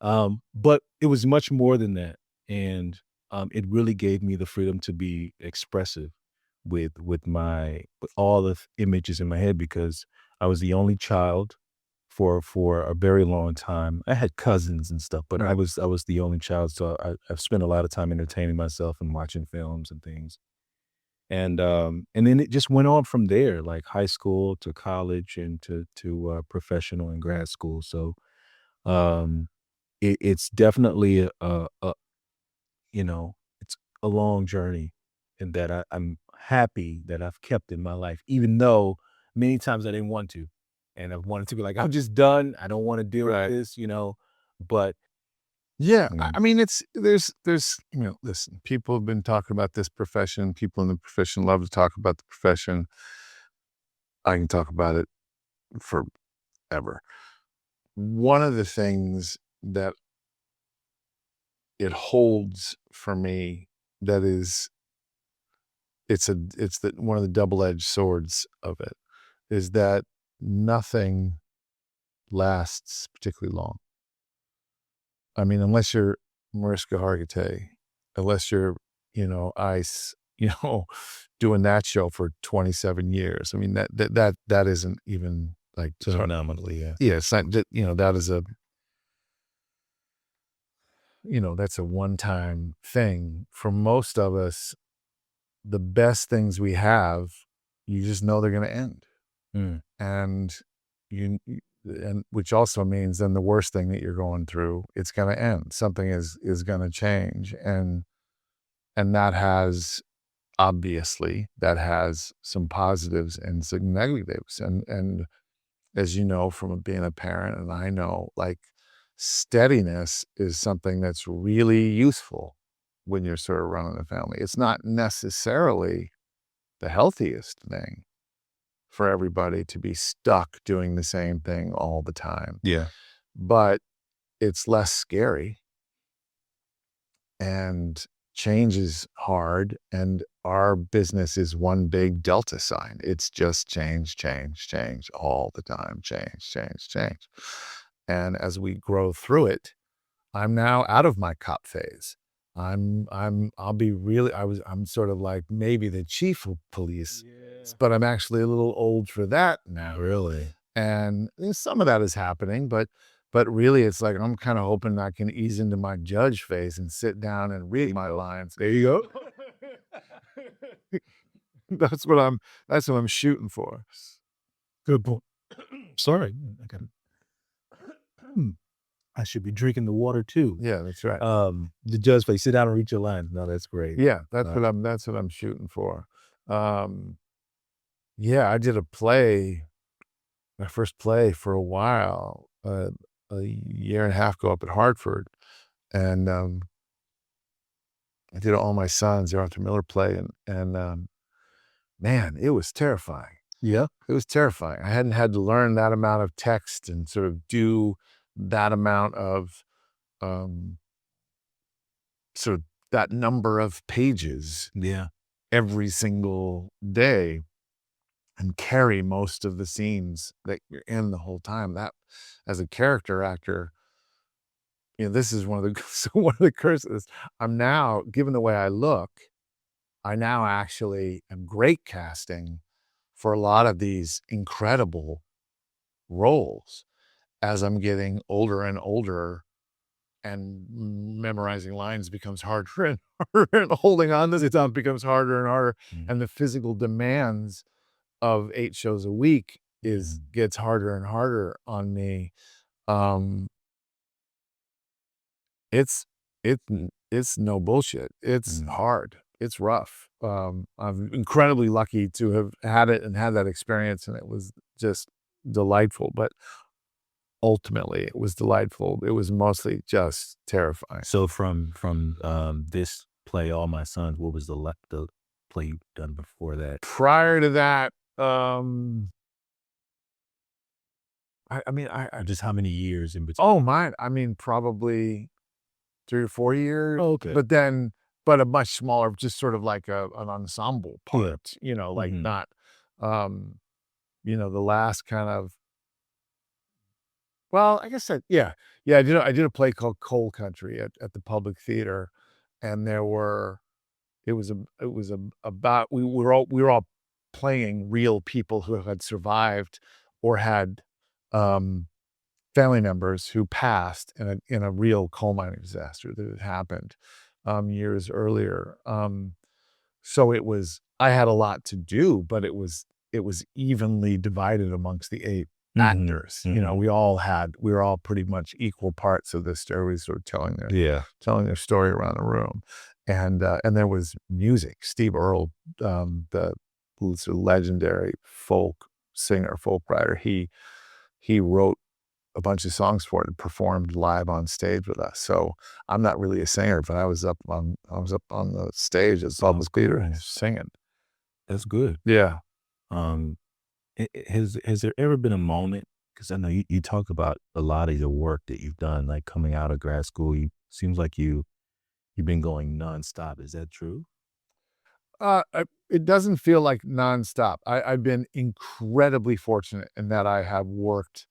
But it was much more than that, and it really gave me the freedom to be expressive with all the images in my head because I was the only child for a very long time. I had cousins and stuff, but Right. I was the only child, so I've spent a lot of time entertaining myself and watching films and things. And then it just went on from there, like high school to college and to professional and grad school. So it's definitely you know, it's a long journey and that I'm happy that I've kept in my life, even though many times I didn't want to. And I've wanted to be like, I'm just done. I don't want to deal with Right. this, you know. But Yeah, mm, I mean, there's listen, people have been talking about this profession. People in the profession love to talk about the profession. I can talk about it forever. One of the things that it holds for me that is it's the one of the double-edged swords of it is that nothing lasts particularly long. I mean, unless you're Mariska Hargitay, unless you're, Ice, doing that show for 27 years. I mean, that isn't even like phenomenally, yeah. yeah, it's not that, that is that's a one-time thing. For most of us, the best things we have, you just know they're gonna end. Mm, And and which also means then the worst thing that you're going through, it's gonna end. Something is gonna change. And that has obviously that has some positives and some negatives. And as you know from being a parent, and I know, like, steadiness is something that's really useful when you're sort of running a family. It's not necessarily the healthiest thing for everybody to be stuck doing the same thing all the time, yeah. but it's less scary, and change is hard, and our business is one big delta sign. It's just change, change, change all the time. Change, change, change. And as we grow through it, I'm now out of my cop phase. I'll be really I'm sort of like maybe the chief of police, Yeah. but I'm actually a little old for that now. Really? And some of that is happening, but really it's like I'm kinda hoping I can ease into my judge phase and sit down and read my lines. There you go. That's what I'm shooting for. Good point. Sorry, I got I should be drinking the water too. Yeah, that's right. The judge play, sit down and read your lines. No, that's great. Yeah, Uh, that's what I'm shooting for. Um, yeah, I did a play, my first play for a while, a year and a half ago up at Hartford, and, I did All My Sons, the Arthur Miller play, and man, it was terrifying. yeah. It was terrifying. I hadn't had to learn that amount of text and sort of do that amount of, um, sort of that number of pages Yeah. every single day and carry most of the scenes that you're in the whole time. That, as a character actor, this is one of the so one of the curses. I'm now, given the way I look, I now actually am great casting for a lot of these incredible roles as I'm getting older and older, and memorizing lines becomes harder and harder, and holding on to stuff becomes harder and harder, Mm, and the physical demands of 8 shows a week is mm, gets harder and harder on me. Um, it's it's no bullshit. It's mm. hard. It's rough. I'm incredibly lucky to have had it and had that experience, and it was just delightful, but ultimately, it was delightful. It was mostly just terrifying. So from this play, All My Sons, what was the play you've done before that? Prior to that, I mean, Or just how many years in between? oh, mine, I mean, probably 3 or 4 years, Oh, okay. but a much smaller, just sort of like an ensemble Yeah. part, like Mhm. not, um, the last kind of, well, I guess yeah. Yeah, I did a play called Coal Country at the Public Theater, and it was about we were all playing real people who had survived or had, um family members who passed in a real coal mining disaster that had happened years earlier. So I had a lot to do, but it was evenly divided amongst the 8 Mhm, actors. mhm. We were all pretty much equal parts of this story. We sort of Yeah. telling their story around the room. And there was music. Steve Earle, the who's a legendary folk singer, folk writer, he wrote a bunch of songs for it and performed live on stage with us. So I'm not really a singer, but I was up on the stage at the Oh, public theater cool. singing. That's good. Yeah. Um, has there ever been a moment? Because I know you talk about a lot of your work that you've done, like coming out of grad school. Seems like you've been going nonstop. Is that true? It doesn't feel like nonstop. I've been incredibly fortunate in that I have worked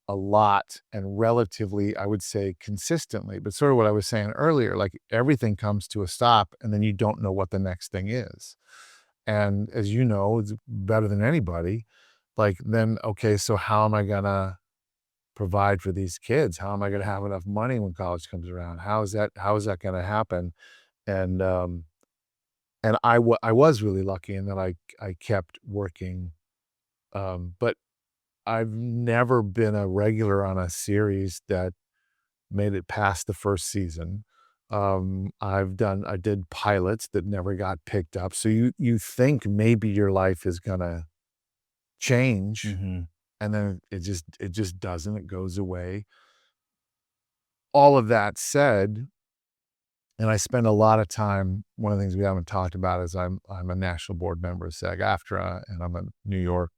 a lot and relatively, I would say, consistently. But sort of what I was saying earlier, like everything comes to a stop and then you don't know what the next thing is. And as you know, it's better than anybody. Like, then, okay, so how am I gonna provide for these kids? How am I gonna have enough money when college comes around? How is that gonna happen? And I was really lucky in that I kept working, but I've never been a regular on a series that made it past the first season. I did pilots that never got picked up. So you think maybe your life is gonna change, Mhm. and then it just doesn't. It goes away. All of that said, and I spend a lot of time. One of the things we haven't talked about is I'm a national board member of SAG-AFTRA, and I'm a New York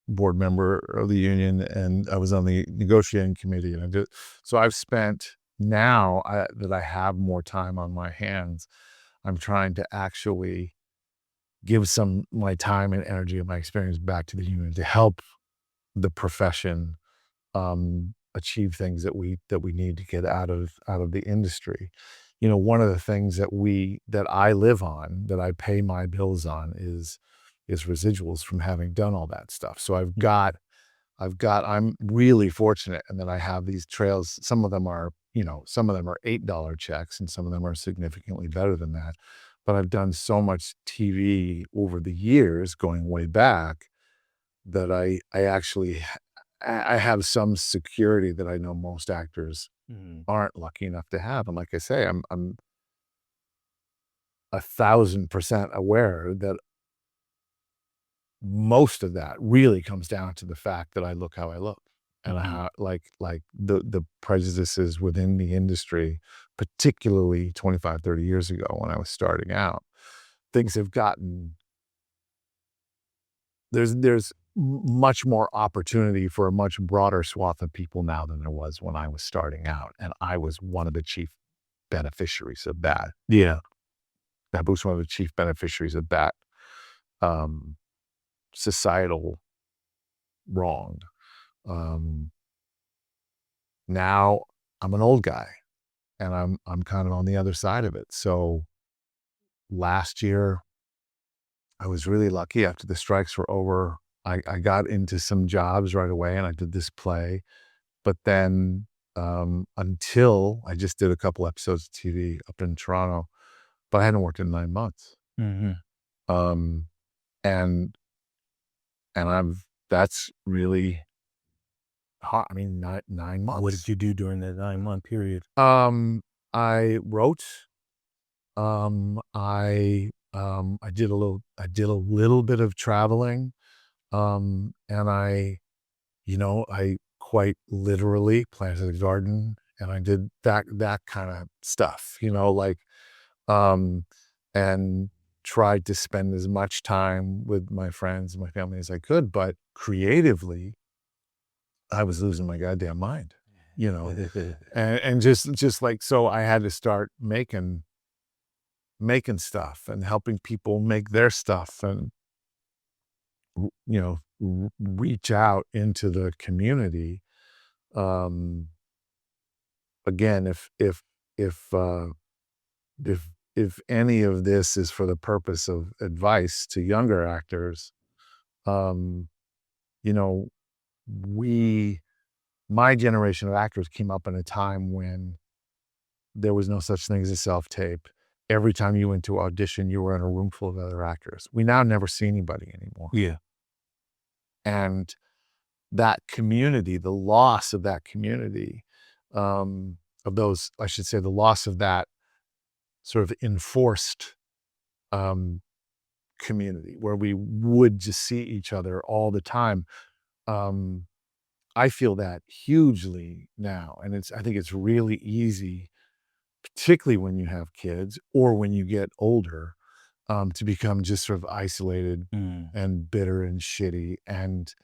board member of the union, and I was on the negotiating committee, and so I've spent now that I have more time on my hands, I'm trying to actually give some of my time and energy and my experience back to the union to help the profession achieve things that we need to get out of the industry. One of the things that I live on, that I pay my bills on, is residuals from having done all that stuff. So I'm really fortunate in that I have these trails. Some of them are $8 checks and some of them are significantly better than that. But I've done so much TV over the years, going way back, that I have some security that I know most actors Mhm. aren't lucky enough to have. And like I say, I'm 1,000% aware that most of that really comes down to the fact that I look how I look, and Mhm. how, like the prejudices within the industry, particularly 25, 30 years ago when I was starting out. Things have gotten there's much more opportunity for a much broader swath of people now than there was when I was starting out, and I was one of the chief beneficiaries of that. Yeah, that was one of the chief beneficiaries of that, um, societal wrong. Um, Now I'm an old guy, and I'm kind of on the other side of it. So last year, I was really lucky. After the strikes were over, I got into some jobs right away, and I did this play. But then, until I just did a couple episodes of TV up in Toronto, but I hadn't worked in 9 months. Mhm. Um, and that's really hot. I mean, 9 What did months. you do during that 9-month period? I wrote. I did a little bit of traveling, and I quite literally planted a garden, and I did that kind of stuff, like, um, and tried to spend as much time with my friends and my family as I could, but creatively, I was losing my goddamn mind, you know, and just like, so I had to start making stuff and helping people make their stuff, and reach out into the community. um Again, if if any of this is for the purpose of advice to younger actors, um you know we my generation of actors came up in a time when there was no such thing as a self-tape. Every time you went to audition, you were in a room full of other actors. We now never see anybody anymore. Yeah. And that community, the loss of that community, of those, I should say, the loss of that sort of enforced um, community where we would just see each other all the time. Um, I feel that hugely now. And I think it's really easy, particularly when you have kids or when you get older, to become just sort of isolated Mm. and bitter and shitty. And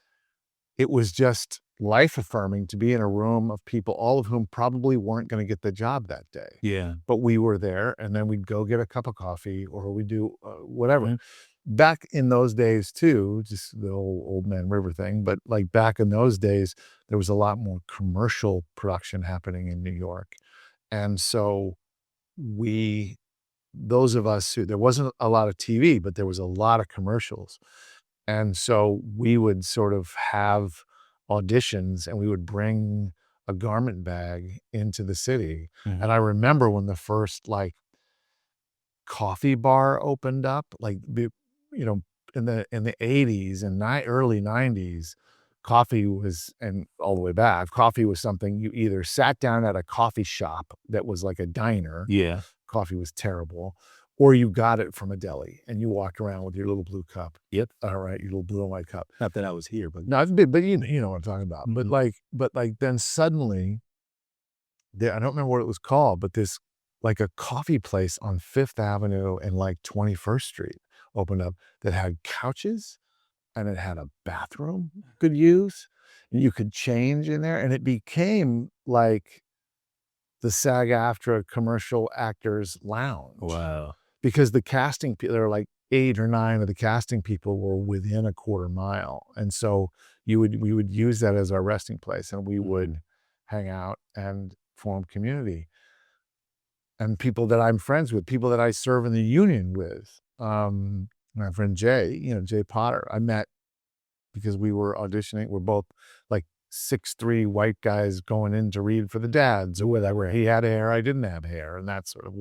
it was just life affirming to be in a room of people, all of whom probably weren't going to get the job that day. Yeah. But we were there, and then we'd go get a cup of coffee or we'd do whatever. Mhm. Back in those days too, just the old man river thing, but like back in those days, there was a lot more commercial production happening in New York. And so we those of us who there wasn't a lot of TV, but there was a lot of commercials. And so we would sort of have auditions and we would bring a garment bag into the city. Mhm. And I remember when the first like coffee bar opened up, like you know, in the 80s and early 90s, coffee was, and all the way back, coffee was something you either sat down at a coffee shop that was like a diner, Yeah. coffee was terrible, or you got it from a deli and you walked around with your little blue cup. Yep. All right, your little blue and white cup. Not that I was here, but No, but you know what I'm talking about. Mhm. But like then suddenly I don't remember what it was called, but this like a coffee place on Fifth Avenue and like 21st Street opened up that had couches and it had a bathroom you could use and you could change in there. And it became like the SAG-AFTRA commercial actors lounge wow. because the casting people, there were like 8 or 9 of the casting people were within a quarter mile. And so we would use that as our resting place and we would hang out and form community. And people that I'm friends with, people that I serve in the union with, my friend Jay, Jay Potter, I met because we were auditioning. We're both like 6'3" white guys going in to read for the dads or whatever. He had hair, I didn't have hair, and that's sort of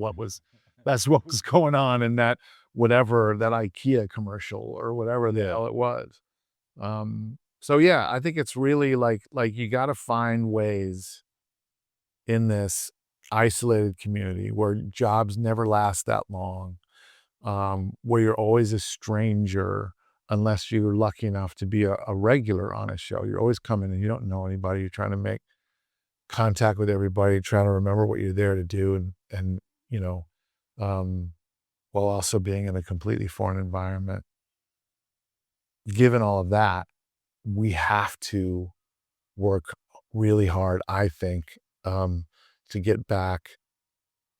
that's what was going on in that whatever that IKEA commercial or whatever the Yeah. hell it was. So yeah, I think it's really like you got to find ways in this isolated community where jobs never last that long, where you're always a stranger unless you're lucky enough to be a regular on a show. You're always coming and you don't know anybody. You're trying to make contact with everybody, trying to remember what you're there to do and you know, um, while also being in a completely foreign environment. Given all of that, we have to work really hard, I think, to get back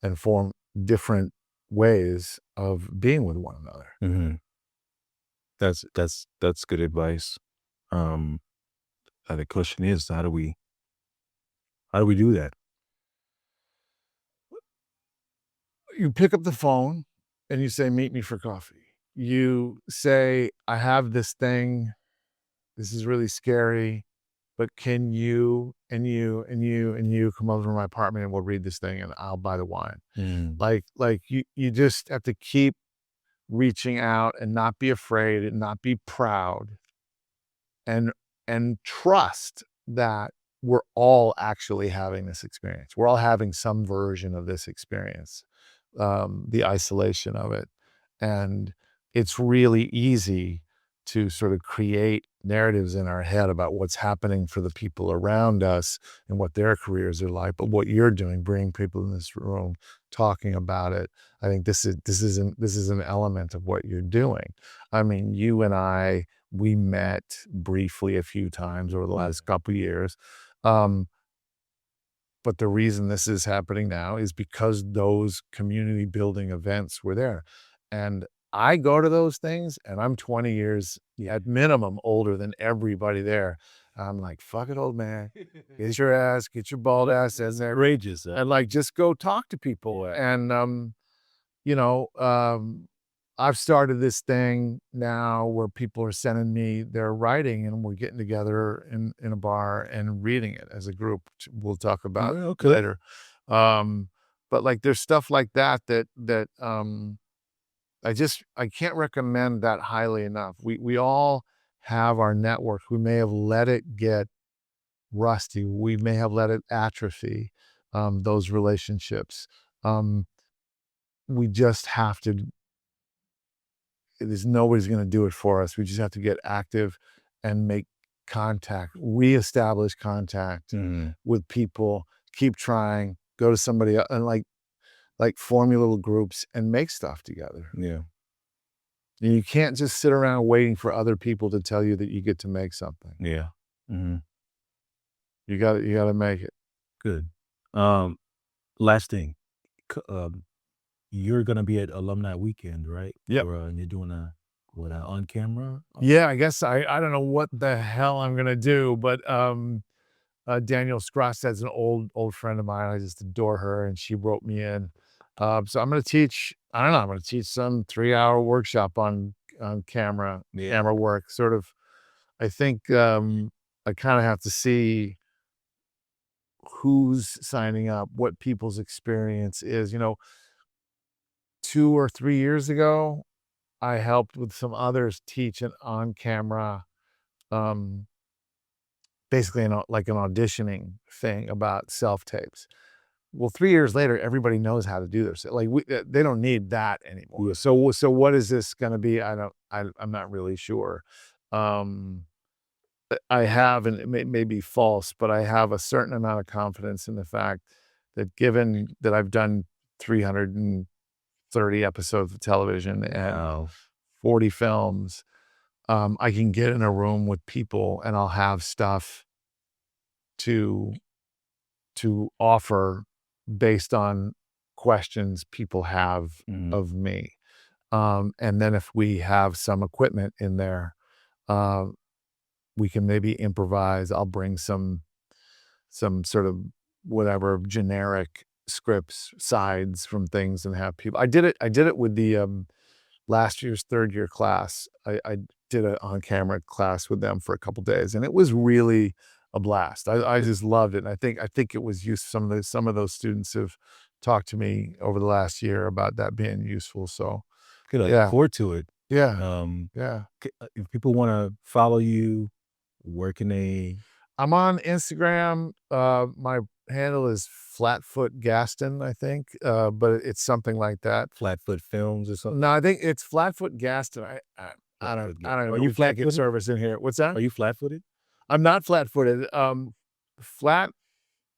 and form different ways of being with one another. Mhm. That's good advice. Um, the question is, how do we do that? You pick up the phone and you say, "Meet me for coffee." You say, "I have this thing. This is really scary, but can you and you and you and you come over to my apartment and we'll read this thing and I'll buy the wine." Mm. Like you just have to keep reaching out and not be afraid and not be proud and trust that we're all actually having this experience. We're all having some version of this experience, the isolation of it. And it's really easy to sort of create narratives in our head about what's happening for the people around us and what their careers are like. But what you're doing, bringing people in this room, talking about it, I think this is an element of what you're doing. I mean, you and I, we met briefly a few times over the last couple years. Um, but the reason this is happening now is because those community building events were there. And I go to those things and I'm 20 years at minimum older than everybody there. I'm like, fuck it, old man. Get your bald ass in there Courageous. and like just go talk to people. Yeah. And you know, I've started this thing now where people are sending me their writing and we're getting together in a bar and reading it as a group, which we'll talk about Okay. later. But like there's stuff like that I can't recommend that highly enough. We all have our network. We may have let it get rusty. We may have let it atrophy, those relationships. Um, we just have to there's nobody's gonna do it for us. We just have to get active and make contact, reestablish contact Mhm. with people, keep trying, go to somebody and like form your little groups and make stuff together. Yeah. And you can't just sit around waiting for other people to tell you that you get to make something. Yeah. Mhm. You gotta make it. Good. Um, Last thing, c you're gonna be at alumni weekend, right? Yep. And you're doing a on camera? Yeah, I guess I don't know what the hell I'm gonna do, but, Danielle Scrosted's an old friend of mine. I just adore her, and she wrote me in. So I'm gonna teach I don't know, I'm gonna teach some 3-hour workshop on Yeah. camera work, sort of I think, I kinda have to see who's signing up, what people's experience is, 2 or 3 years ago, I helped with some others teach an on-camera, um, basically like an auditioning thing about self-tapes. Well, 3 years later, everybody knows how to do this. Like, they don't need that anymore. Yeah. So what is this gonna be? I'm not really sure. Um, I have, and it may be false, but I have a certain amount of confidence in the fact that given that I've done 330 episodes of television and Wow. 40 films, I can get in a room with people and I'll have stuff to offer based on questions people have Mhm. of me. And then if we have some equipment in there, uh, we can maybe improvise. I'll bring some sort of whatever generic scripts, sides from things and have people I did it with the, last year's 3rd year class. I did a on-camera class with them for a couple days, and it was really a blast. I just loved it, and I think it was used some of those students have talked to me over the last year about that being useful, so Good, I look yeah, forward to it. yeah, Um, yeah. if people wanna follow you, where can they I'm on Instagram, my handle is Flatfoot Gaston, I think, but it's something like that. Flatfoot Films or something? No, I think it's Flatfoot Gaston. I don't Flatfoot Ga I don't Are know. you We can't get flat-footed? service in here. What's that? Are you flat-footed? I'm not flat-footed. Flat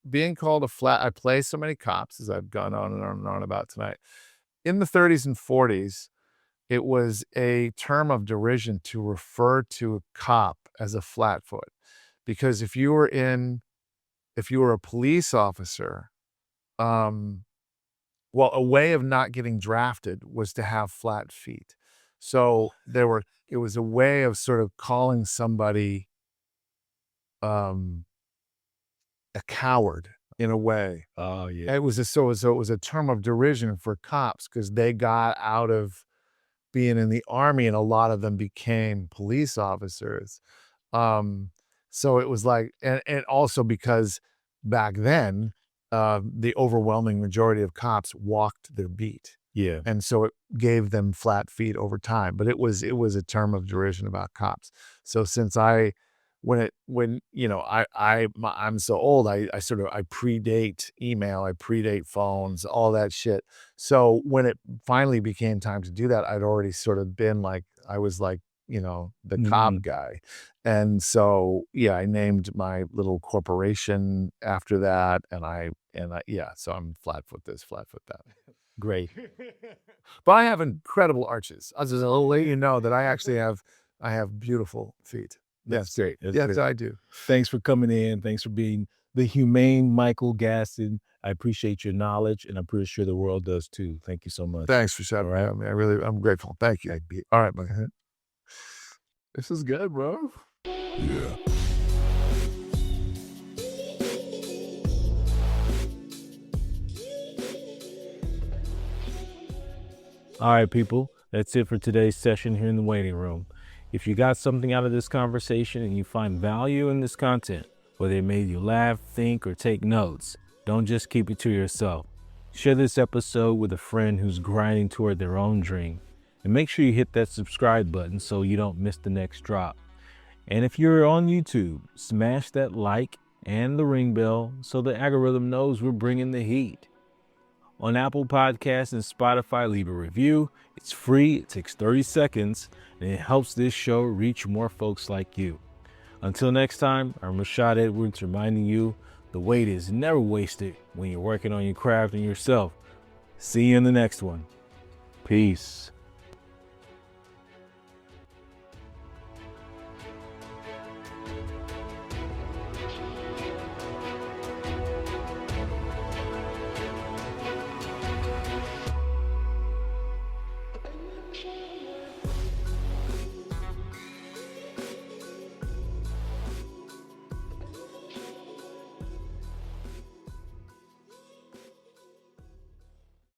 being called a flat I play so many cops, as I've gone on and on and on about tonight. In the 30s and 40s, it was a term of derision to refer to a cop as a flatfoot, because if you were a police officer, um, well, a way of not getting drafted was to have flat feet. So it was a way of sort of calling somebody, um, a coward in a way. Oh, yeah. So it was a term of derision for cops because they got out of being in the army and a lot of them became police officers. Um, so it was like, and also because back then, the overwhelming majority of cops walked their beat. Yeah. And so it gave them flat feet over time, but it was a term of derision about cops. So since I when it when you know I'm so old, I predate email, I predate phones, all that shit. So when it finally became time to do that, I'd already sort of been like I was like, the cop Mhm. guy. And so yeah, I named my little corporation after that, yeah, so I'm Flatfoot this, Flatfoot that. Great. But I have incredible arches. I was just let you know that I have beautiful feet. That's Yes. great. That's Yes, great. I do. Thanks for coming in. Thanks for being the humane Michael Gaston. I appreciate your knowledge, and I'm pretty sure the world does too. Thank you so much. Thanks for All having right. me. I'm grateful. Thank you. All right, my This is good, bro. Yeah. All right, people. That's it for today's session here in the waiting room. If you got something out of this conversation and you find value in this content, whether it made you laugh, think, or take notes, don't just keep it to yourself. Share this episode with a friend who's grinding toward their own dream. And make sure you hit that subscribe button so you don't miss the next drop. And if you're on YouTube, smash that like and the ring bell so the algorithm knows we're bringing the heat. On Apple Podcasts and Spotify, leave a review. It's free, it takes 30 seconds, and it helps this show reach more folks like you. Until next time, I'm Rashad Edwards reminding you the wait is never wasted when you're working on your craft and yourself. See you in the next one. Peace.